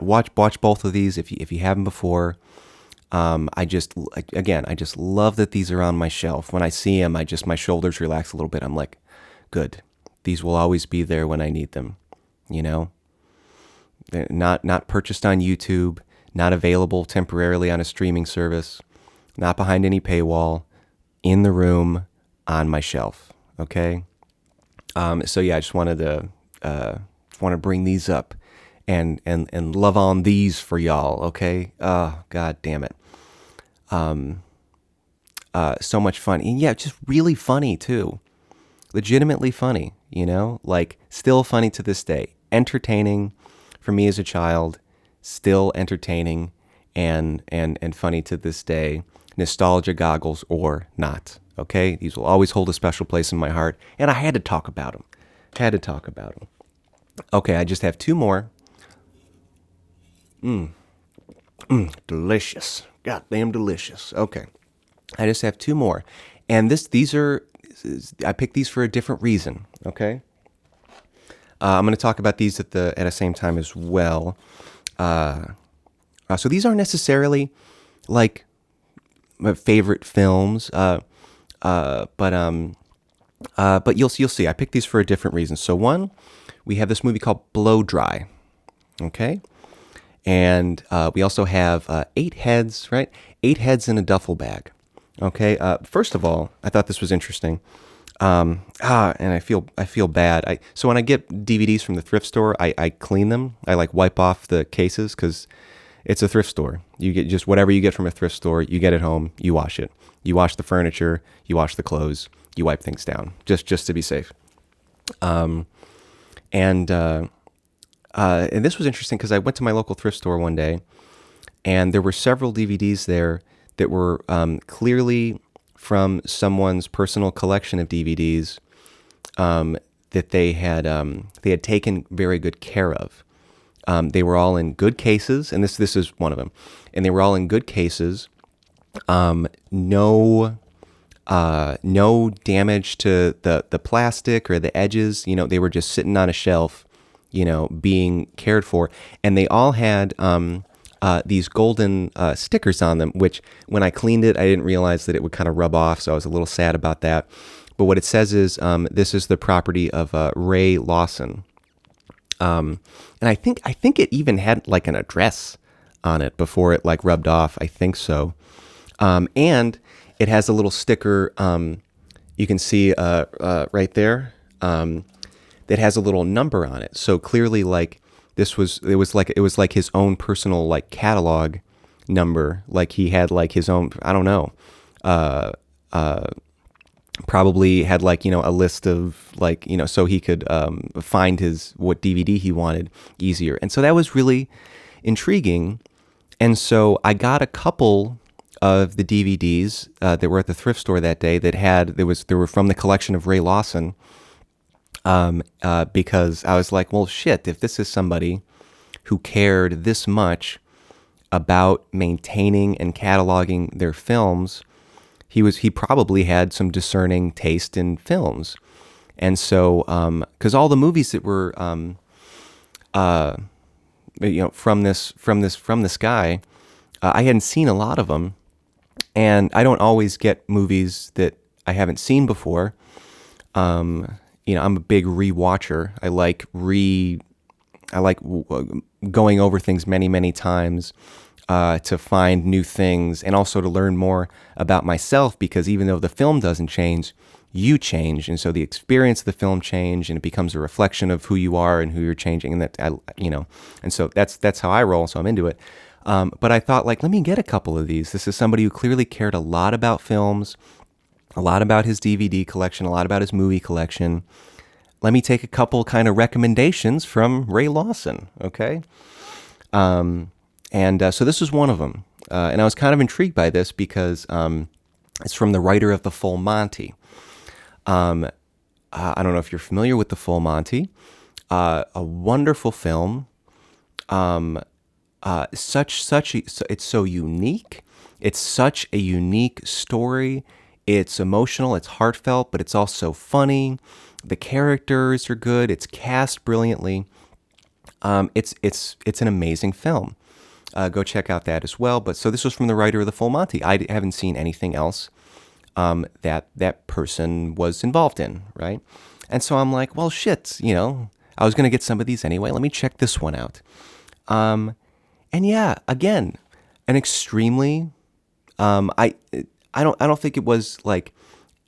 Watch both of these if you haven't before. I just love that these are on my shelf. When I see them, my shoulders relax a little bit. I'm like, good. These will always be there when I need them. They're not purchased on YouTube, not available temporarily on a streaming service, not behind any paywall, in the room, on my shelf. Okay. So yeah, I just wanted to bring these up and love on these for y'all. Okay. Oh, God damn it. So much fun. And yeah, just really funny too. Legitimately funny, like still funny to this day. Entertaining for me as a child, still entertaining and funny to this day. Nostalgia goggles or not. Okay. These will always hold a special place in my heart. And I had to talk about them. Okay. I just have two more. Delicious. Goddamn delicious. Okay. I just have two more. And I picked these for a different reason. Okay. I'm going to talk about these at the same time as well. So these aren't necessarily like my favorite films, but you'll see. I picked these for a different reason. So one, we have this movie called Blow Dry. Okay. And we also have 8 heads, right? 8 heads in a duffel bag. Okay. First of all, I thought this was interesting. And I feel bad. So when I get DVDs from the thrift store, I clean them. I like wipe off the cases because it's a thrift store. You get just whatever you get from a thrift store, you get it home, you wash it. You wash the furniture, you wash the clothes, you wipe things down, just to be safe. And this was interesting because I went to my local thrift store one day, and there were several DVDs there that were clearly from someone's personal collection of DVDs that they had taken very good care of. They were all in good cases, and this is one of them. And they were all in good cases. No damage to the plastic or the edges. You know, they were just sitting on a shelf, you know, being cared for. And they all had these golden stickers on them, which when I cleaned it, I didn't realize that it would kind of rub off. So I was a little sad about that. But what it says is this is the property of Ray Lawson. And I think it even had like an address on it before it like rubbed off. I think so. And it has a little sticker, you can see right there, that has a little number on it. So clearly, like it was like his own personal like catalog number. Like he had like his own, I don't know, probably had like, you know, a list of like, you know, so he could find what DVD he wanted easier. And so that was really intriguing. And so I got a couple of the DVDs that were at the thrift store that day they were from the collection of Ray Lawson, because I was like, well, shit, if this is somebody who cared this much about maintaining and cataloging their films, he probably had some discerning taste in films. And so, because all the movies that were, you know, from this guy, I hadn't seen a lot of them. And I don't always get movies that I haven't seen before. You know, I'm a big rewatcher. I like going over things many, many times to find new things and also to learn more about myself, because even though the film doesn't change, you change. And so the experience of the film change, and it becomes a reflection of who you are and who you're changing. And and so that's how I roll. So I'm into it. But I thought, like, let me get a couple of these. This is somebody who clearly cared a lot about films, a lot about his DVD collection, a lot about his movie collection. Let me take a couple kind of recommendations from Ray Lawson, okay? So this is one of them. And I was kind of intrigued by this because it's from the writer of The Full Monty. I don't know if you're familiar with The Full Monty. A wonderful film. It's so unique. It's such a unique story. It's emotional, it's heartfelt, but it's also funny. The characters are good. It's cast brilliantly. It's an amazing film. Go check out that as well. But so this was from the writer of The Full Monty. I haven't seen anything else that person was involved in, right? And so I'm like, well, shit, you know, I was gonna get some of these anyway. Let me check this one out. And yeah, again, an extremely, I don't think it was like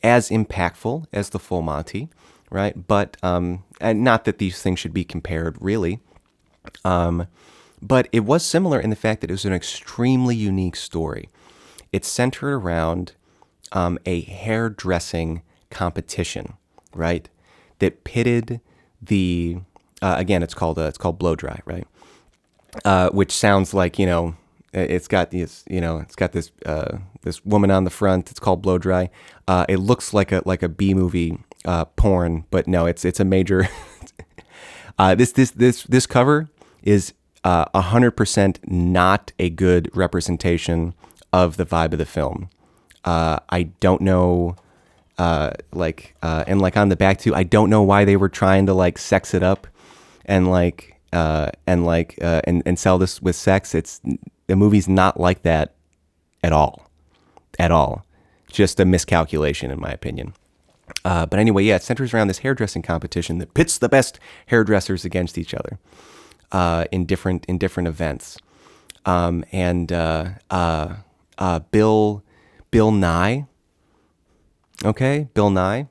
as impactful as The Full Monty, right? But and not that these things should be compared, really. But it was similar in the fact that it was an extremely unique story. It's centered around a hairdressing competition, right? That pitted the again, it's called Blow Dry, right? Which sounds like, you know, it's got this this woman on the front. It's called Blow Dry. It looks like a B movie porn, but no, it's a major. This cover is 100% not a good representation of the vibe of the film. I don't know, and like on the back too, I don't know why they were trying to like sex it up and and sell this with sex. The movie's not like that at all, at all. Just a miscalculation, in my opinion. But anyway, yeah, it centers around this hairdressing competition that pits the best hairdressers against each other in different events. Bill Nye, okay, Bill Nye,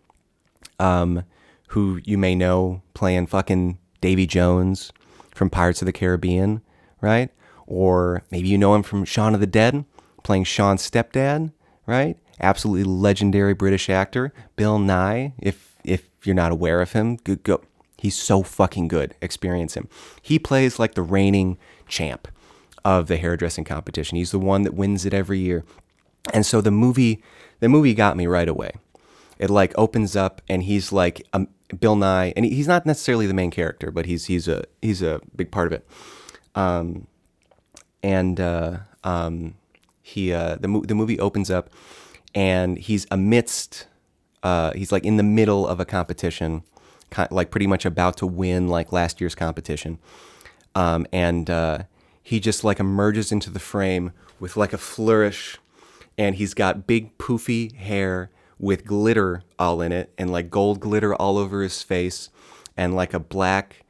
who you may know playing fucking Davy Jones from Pirates of the Caribbean, right? Or maybe you know him from Shaun of the Dead, playing Sean's stepdad, right? Absolutely legendary British actor, Bill Nye. If you're not aware of him, go. He's so fucking good. Experience him. He plays like the reigning champ of the hairdressing competition. He's the one that wins it every year. And so the movie got me right away. It like opens up and he's like Bill Nye, and he's not necessarily the main character, but he's a big part of it. The movie opens up and he's he's like in the middle of a competition, like pretty much about to win like last year's competition. He just like emerges into the frame with like a flourish, and he's got big poofy hair with glitter all in it, and like gold glitter all over his face, and like a black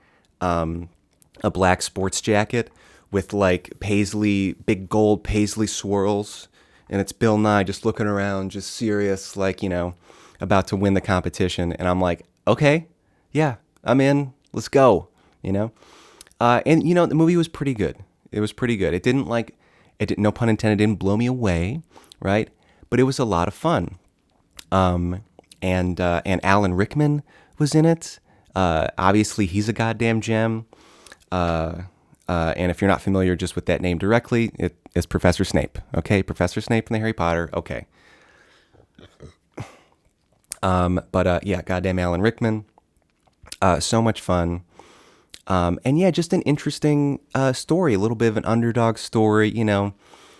sports jacket with like big gold paisley swirls. And it's Bill Nye just looking around, just serious, like, you know, about to win the competition. And I'm like, okay, yeah, I'm in. Let's go, you know? And, you know, the movie was pretty good. It was pretty good. No pun intended, didn't blow me away, right? But it was a lot of fun. And Alan Rickman was in it. Obviously, he's a goddamn gem. And if you're not familiar just with that name directly, it's Professor Snape. Okay, Professor Snape in the Harry Potter. Okay. Yeah, goddamn Alan Rickman. So much fun. And yeah, just an interesting story, a little bit of an underdog story. You know,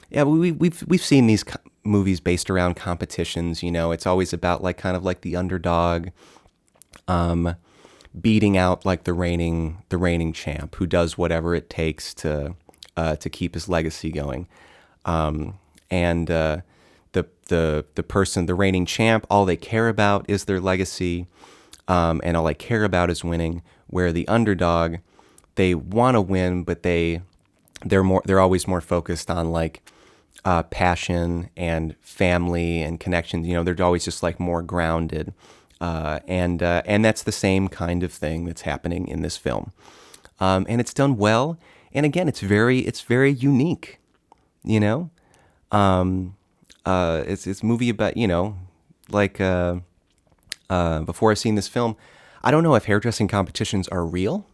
yeah, we've seen these movies based around competitions. You know, it's always about like kind of like the underdog, beating out like the reigning champ who does whatever it takes to keep his legacy going. The reigning champ, all they care about is their legacy, and all they care about is winning. Where the underdog, they want to win, but they're always more focused on like passion and family and connections. You know, they're always just like more grounded. And that's the same kind of thing that's happening in this film. And it's done well. And again, it's very unique, you know? It's a movie about, you know, like, before I've seen this film, I don't know if hairdressing competitions are real.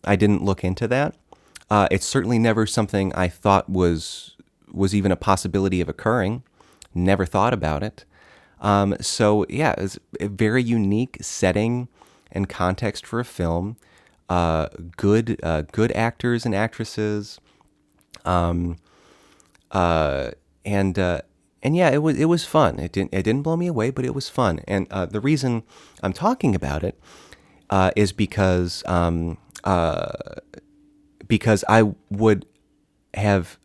I didn't look into that. It's certainly never something I thought was even a possibility of occurring. Never thought about it. So yeah, it's a very unique setting and context for a film. Good actors and actresses. And yeah, it was fun. It didn't blow me away, but it was fun. And the reason I'm talking about it is because I would have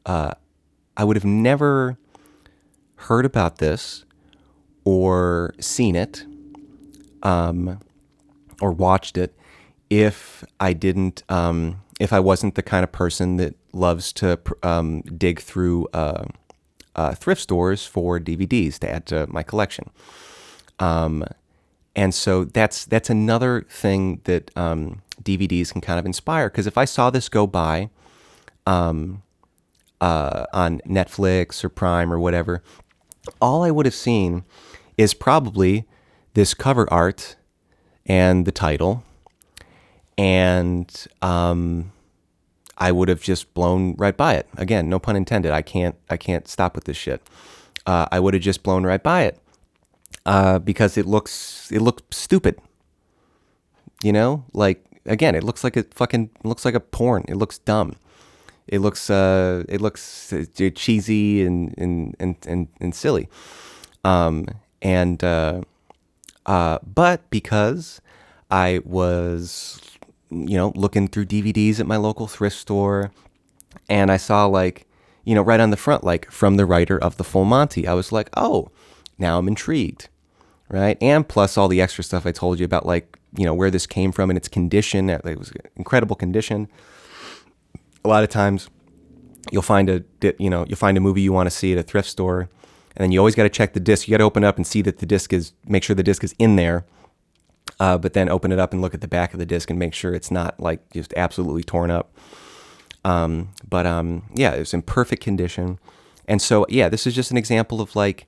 never heard about this or seen it, or watched it, if I wasn't the kind of person that loves to dig through thrift stores for DVDs to add to my collection. And so that's another thing that DVDs can kind of inspire. Because if I saw this go by on Netflix or Prime or whatever, all I would have seen is probably this cover art and the title, and I would have just blown right by it. Again, no pun intended. I can't stop with this shit. I would have just blown right by it because it looks stupid. You know, like again, it looks like a porn. It looks dumb. cheesy and silly. Um, and but because I was, looking through DVDs at my local thrift store, and I saw like, right on the front, like from the writer of The Full Monty, I was like, oh, now I'm intrigued, right? And plus all the extra stuff I told you about, like, where this came from and its condition. It was incredible condition. A lot of times you'll find a movie you want to see at a thrift store, and then you always got to check the disc. You got to open it up and see that make sure the disc is in there. But then open it up and look at the back of the disc and make sure it's not like just absolutely torn up. Yeah, it was in perfect condition. And so, yeah, this is just an example of like,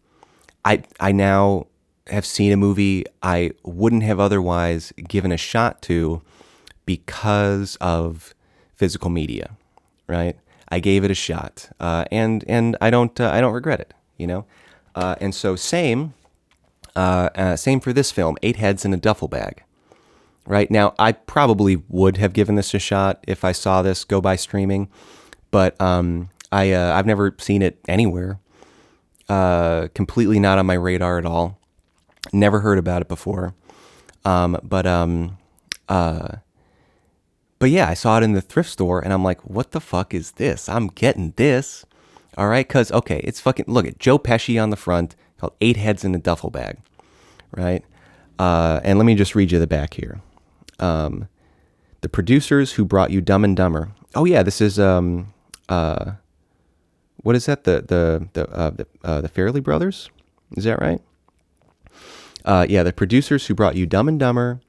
I now have seen a movie I wouldn't have otherwise given a shot to because of physical media, right? I gave it a shot, and I don't regret it, And so same for this film, Eight Heads in a Duffle Bag. Right now, I probably would have given this a shot if I saw this go by streaming, but I've never seen it anywhere. Completely not on my radar at all. Never heard about it before. But yeah, I saw it in the thrift store, and I'm like, what the fuck is this? I'm getting this. All right, because okay, it's fucking, look at Joe Pesci on the front, called Eight Heads in a Duffle Bag, right? And let me just read you the back here. The producers who brought you Dumb and Dumber. Oh yeah, this is what is that? The Farrelly brothers? Is that right? Yeah, the producers who brought you Dumb and Dumber,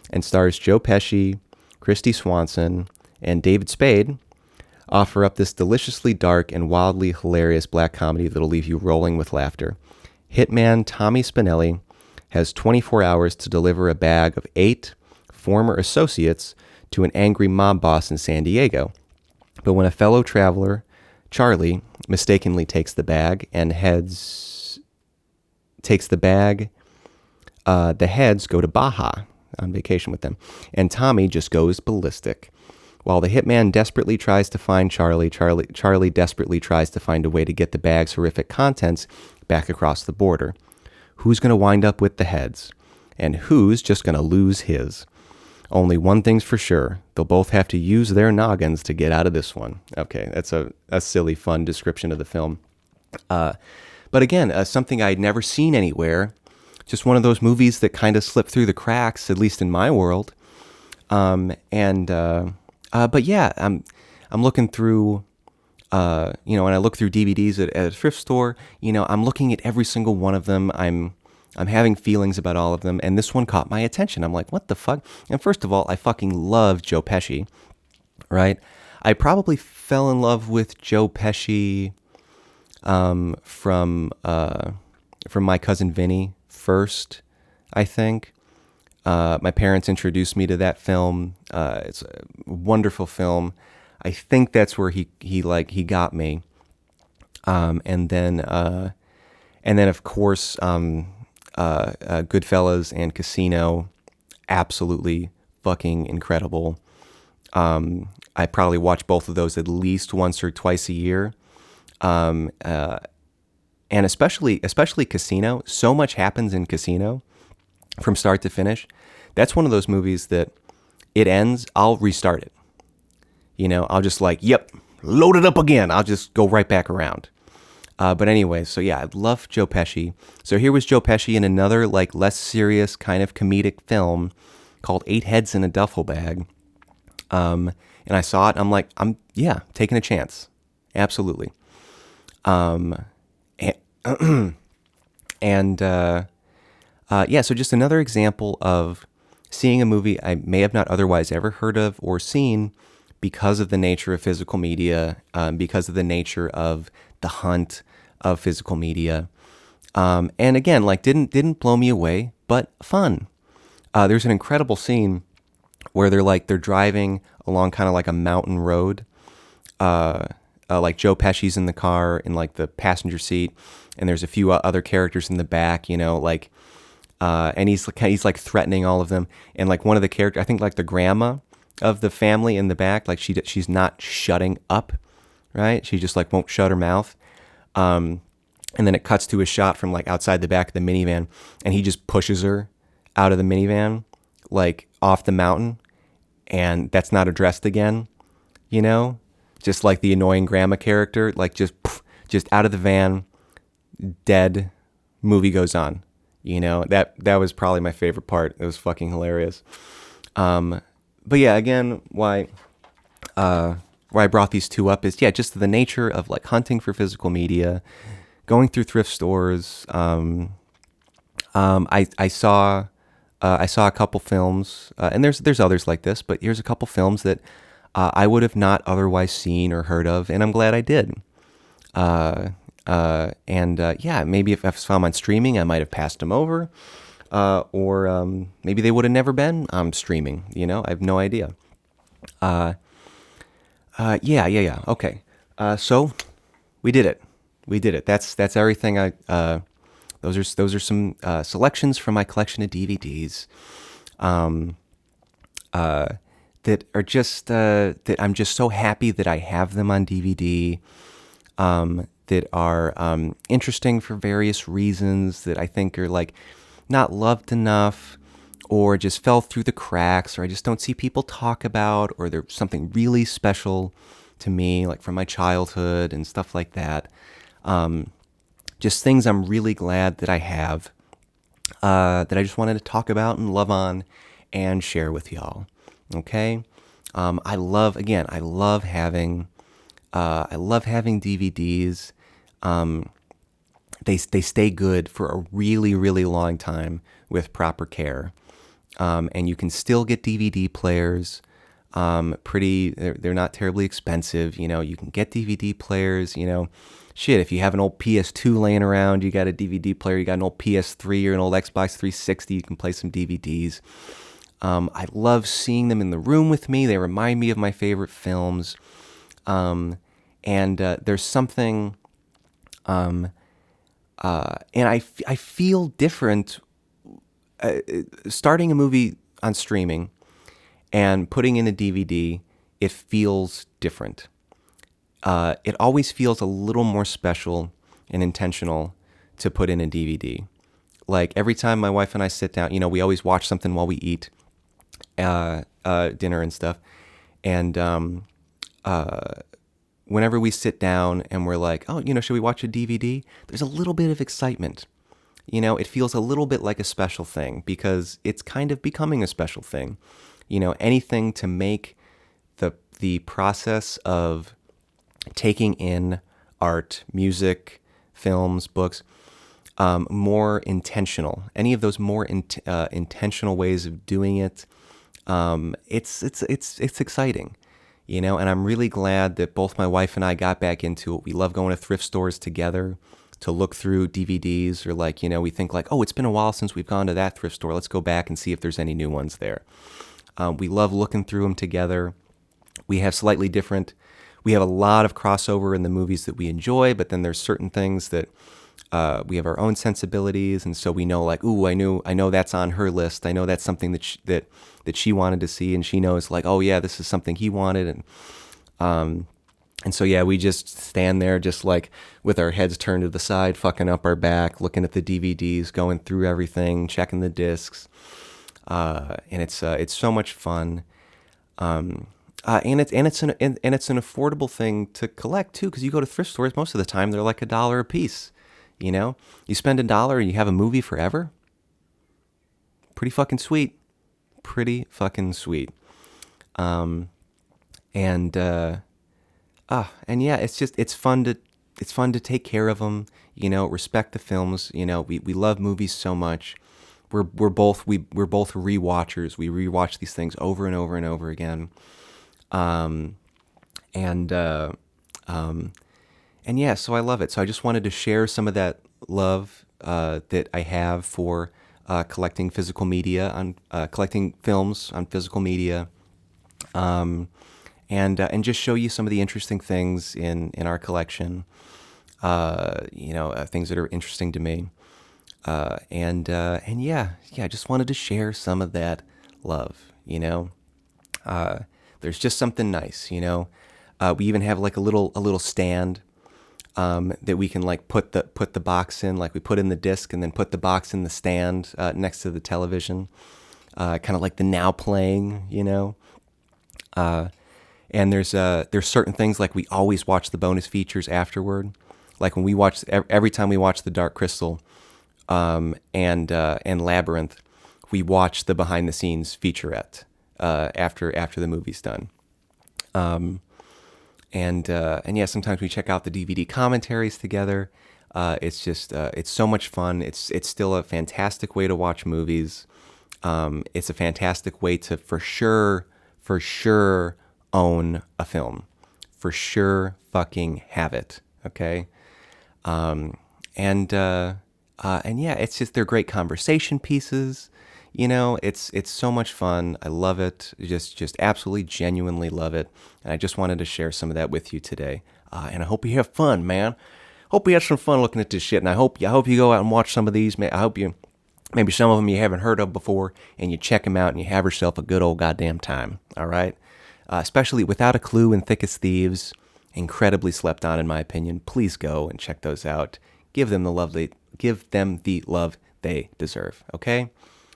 and stars Joe Pesci, Christy Swanson, and David Spade, offer up this deliciously dark and wildly hilarious black comedy that'll leave you rolling with laughter. Hitman Tommy Spinelli has 24 hours to deliver a bag of 8 former associates to an angry mob boss in San Diego. But when a fellow traveler, Charlie, mistakenly takes the bag, the heads go to Baja on vacation with them, and Tommy just goes ballistic. While the hitman desperately tries to find Charlie desperately tries to find a way to get the bag's horrific contents back across the border. Who's going to wind up with the heads? And who's just going to lose his? Only one thing's for sure. They'll both have to use their noggins to get out of this one. Okay, that's a silly, fun description of the film. But again, something I'd never seen anywhere. Just one of those movies that kind of slipped through the cracks, at least in my world. But yeah, I'm looking through, when I look through DVDs at a thrift store, I'm looking at every single one of them. I'm having feelings about all of them, and this one caught my attention. I'm like, what the fuck? And first of all, I fucking love Joe Pesci, right? I probably fell in love with Joe Pesci from My Cousin Vinny first, I think. My parents introduced me to that film. It's a wonderful film. I think that's where he got me. And then of course, Goodfellas and Casino, absolutely fucking incredible. I probably watch both of those at least once or twice a year. And especially Casino. So much happens in Casino from start to finish. That's one of those movies that it ends, I'll restart it. I'll just yep, load it up again. I'll just go right back around. But anyway, so yeah, I love Joe Pesci. So here was Joe Pesci in another less serious kind of comedic film called Eight Heads in a Duffle Bag. And I saw it. I'm like, taking a chance. Absolutely. So just another example of seeing a movie I may have not otherwise ever heard of or seen because of the nature of physical media, because of the nature of the hunt of physical media. And again, didn't blow me away, but fun. There's an incredible scene where they're driving along kind of like a mountain road. Joe Pesci's in the car in the passenger seat, and there's a few other characters in the back, and he's threatening all of them. And one of the characters, I think the grandma of the family in the back, she's not shutting up. right? She just like won't shut her mouth. And then it cuts to a shot from like outside the back of the minivan, and he just pushes her out of the minivan, like off the mountain, and that's not addressed again, you know? Just like the annoying grandma character, like just out of the van, dead, movie goes on. That was probably my favorite part. It was fucking hilarious. But yeah, again, why I brought these two up is, yeah, just the nature of like hunting for physical media, going through thrift stores. I saw a couple films, and there's others like this, but here's a couple films that I would have not otherwise seen or heard of, and I'm glad I did. Yeah, maybe if I saw them on streaming, I might have passed them over, or maybe they would have never been streaming. I have no idea. Yeah. Okay. So we did it. We did it. That's everything. Those are some selections from my collection of DVDs. That are just that I'm just so happy that I have them on DVD. That are interesting for various reasons that I think are like not loved enough, or just fell through the cracks, or I just don't see people talk about, or they're something really special to me, like from my childhood and stuff like that. Just things I'm really glad that I have, that I just wanted to talk about and love on and share with y'all. Okay? I love having DVDs. They stay good for a really, really long time with proper care. And you can still get DVD players. They're not terribly expensive. You can get DVD players, shit, if you have an old PS2 laying around, you got a DVD player, you got an old PS3 or an old Xbox 360, you can play some DVDs. I love seeing them in the room with me. They remind me of my favorite films. And there's something, and I feel different starting a movie on streaming and putting in a DVD. It feels different. It always feels a little more special and intentional to put in a DVD. Like every time my wife and I sit down, we always watch something while we eat dinner and stuff. And whenever we sit down and we're like, oh, should we watch a DVD? There's a little bit of excitement. It feels a little bit like a special thing because it's kind of becoming a special thing. Anything to make the process of taking in art, music, films, books, more intentional. Any of those more intentional ways of doing it, it's exciting. And I'm really glad that both my wife and I got back into it. We love going to thrift stores together to look through DVDs, or like, we think like, oh, it's been a while since we've gone to that thrift store. Let's go back and see if there's any new ones there. We love looking through them together. We have a lot of crossover in the movies that we enjoy, but then there's certain things that we have our own sensibilities, and so we know like, ooh, I know that's on her list. I know that's something that she wanted to see, and she knows like, oh yeah, this is something he wanted, and so yeah, we just stand there just like with our heads turned to the side, fucking up our back, looking at the DVDs, going through everything, checking the discs, and it's so much fun. And it's an affordable thing to collect too, because you go to thrift stores most of the time, they're like $1 a piece. You spend $1 and you have a movie forever. Pretty fucking sweet. And yeah, it's fun to take care of them. Respect the films. We love movies so much. We're both rewatchers. We rewatch these things over and over and over again. And yeah, so I love it. So I just wanted to share some of that love that I have for collecting physical media, collecting films on physical media, and just show you some of the interesting things in our collection. Things that are interesting to me, and yeah, I just wanted to share some of that love. There's just something nice, We even have like a little stand that we can like put the box in. Like we put in the disc and then put the box in the stand next to the television, kind of like the Now Playing, you know. And there's certain things like we always watch the bonus features afterward. Like when we watch every time we watch the Dark Crystal and Labyrinth, we watch the behind the scenes featurette after the movie's done. And yeah, sometimes we check out the DVD commentaries together. It's just it's so much fun. It's still a fantastic way to watch movies. It's a fantastic way to for sure own a film. For sure fucking have it. Okay. And yeah, it's just they're great conversation pieces. You know, it's so much fun. I love it. Just absolutely genuinely love it. And I just wanted to share some of that with you today. And I hope you have fun, man. Hope you have some fun looking at this shit. And I hope you go out and watch some of these. I hope you maybe some of them you haven't heard of before, and you check them out and you have yourself a good old goddamn time. All right. Especially Without a Clue and Thick as Thieves, incredibly slept on in my opinion. Please go and check those out. Give them the love they deserve. Okay.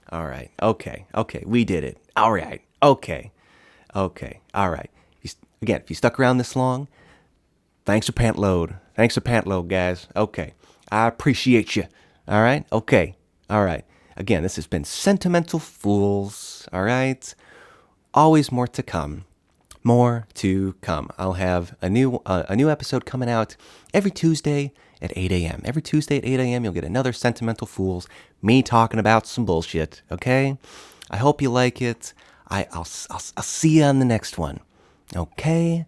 All right. Okay. We did it. All right. Okay. All right. Again, if you stuck around this long, thanks for pant load. Guys. Okay. I appreciate you. All right. Okay. All right. Again, this has been Sentimental Fools. All right. Always more to come. I'll have a new episode coming out every Tuesday at 8 a.m. Every Tuesday at 8 a.m. you'll get another Sentimental Fools, me talking about some bullshit, okay? I hope you like it. I'll see you on the next one, okay?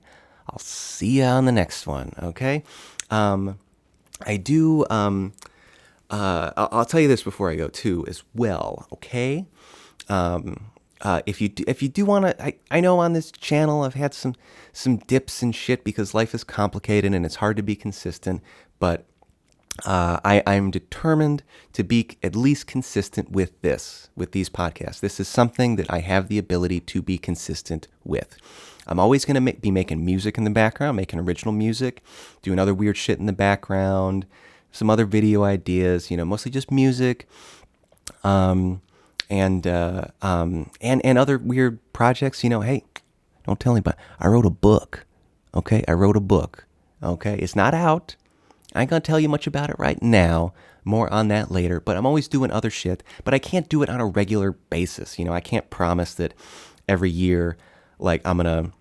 I'll see you on the next one, okay? I do, I'll tell you this before I go too as well, okay? If you do want to, I know on this channel I've had some dips and shit because life is complicated and it's hard to be consistent, but I'm determined to be at least consistent with these podcasts. This is something that I have the ability to be consistent with. I'm always going to be making music in the background, making original music, doing other weird shit in the background, some other video ideas, mostly just music. And other weird projects, hey, don't tell anybody. I wrote a book, okay? Okay? It's not out. I ain't gonna tell you much about it right now. More on that later, but I'm always doing other shit, but I can't do it on a regular basis. I can't promise that every year, like, I'm gonna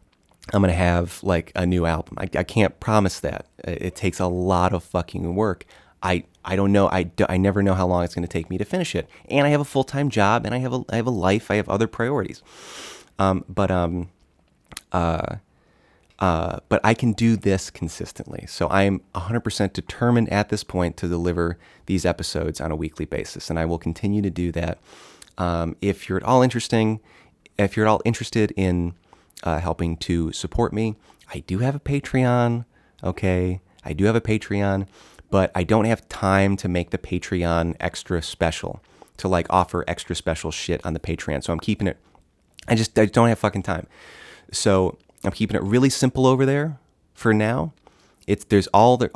have, like, a new album. I can't promise that. It takes a lot of fucking work. I don't know. I never know how long it's going to take me to finish it. And I have a full-time job, and I have a life. I have other priorities. But I can do this consistently. So I'm 100% determined at this point to deliver these episodes on a weekly basis, and I will continue to do that. If you're at all interested in helping to support me, I do have a Patreon. Okay, I do have a Patreon. But I don't have time to make the Patreon extra special, to like offer extra special shit on the Patreon. So I'm keeping it, I don't have fucking time. So I'm keeping it really simple over there for now. There's all that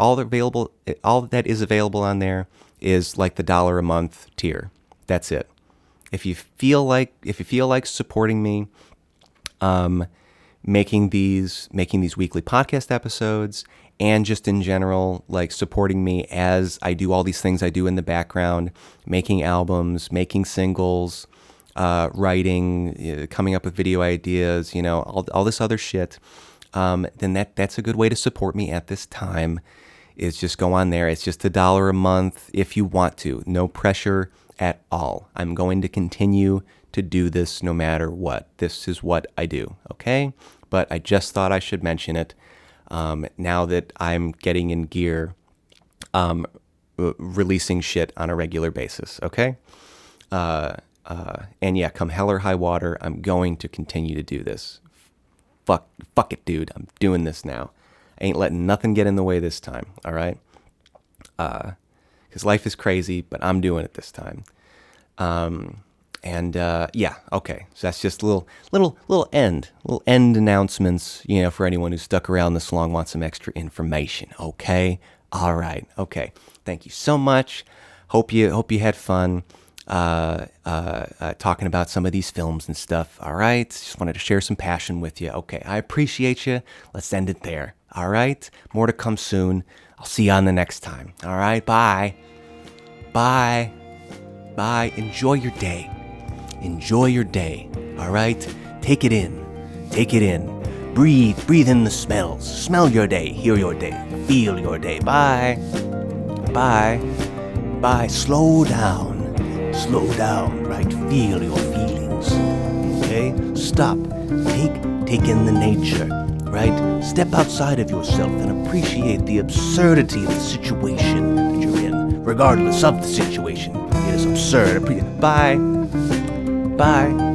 is available on there is like the $1 a month tier. That's it. If you feel like supporting me, making these weekly podcast episodes, and just in general, like supporting me as I do all these things I do in the background, making albums, making singles, writing, coming up with video ideas, all this other shit, then that's a good way to support me at this time, is just go on there. It's just $1 a month if you want to. No pressure at all. I'm going to continue to do this no matter what. This is what I do, okay? But I just thought I should mention it. Now that I'm getting in gear, releasing shit on a regular basis, okay? And yeah, come hell or high water, I'm going to continue to do this. Fuck it, dude. I'm doing this now. I ain't letting nothing get in the way this time, all right? Because life is crazy, but I'm doing it this time. And yeah, okay. So that's just little end announcements. For anyone who's stuck around this long, wants some extra information. Okay, all right, okay. Thank you so much. Hope you had fun talking about some of these films and stuff. All right, just wanted to share some passion with you. Okay, I appreciate you. Let's end it there. All right, more to come soon. I'll see you on the next time. All right, bye. Bye. Bye. Enjoy your day. Enjoy your day, all right? Take it in. Take it in. Breathe in the smells. Smell your day. Hear your day. Feel your day. Bye. Bye. Bye. Slow down. Slow down, right? Feel your feelings, okay? Stop. Take in the nature, right? Step outside of yourself and appreciate the absurdity of the situation that you're in, regardless of the situation. It is absurd. Bye. Bye.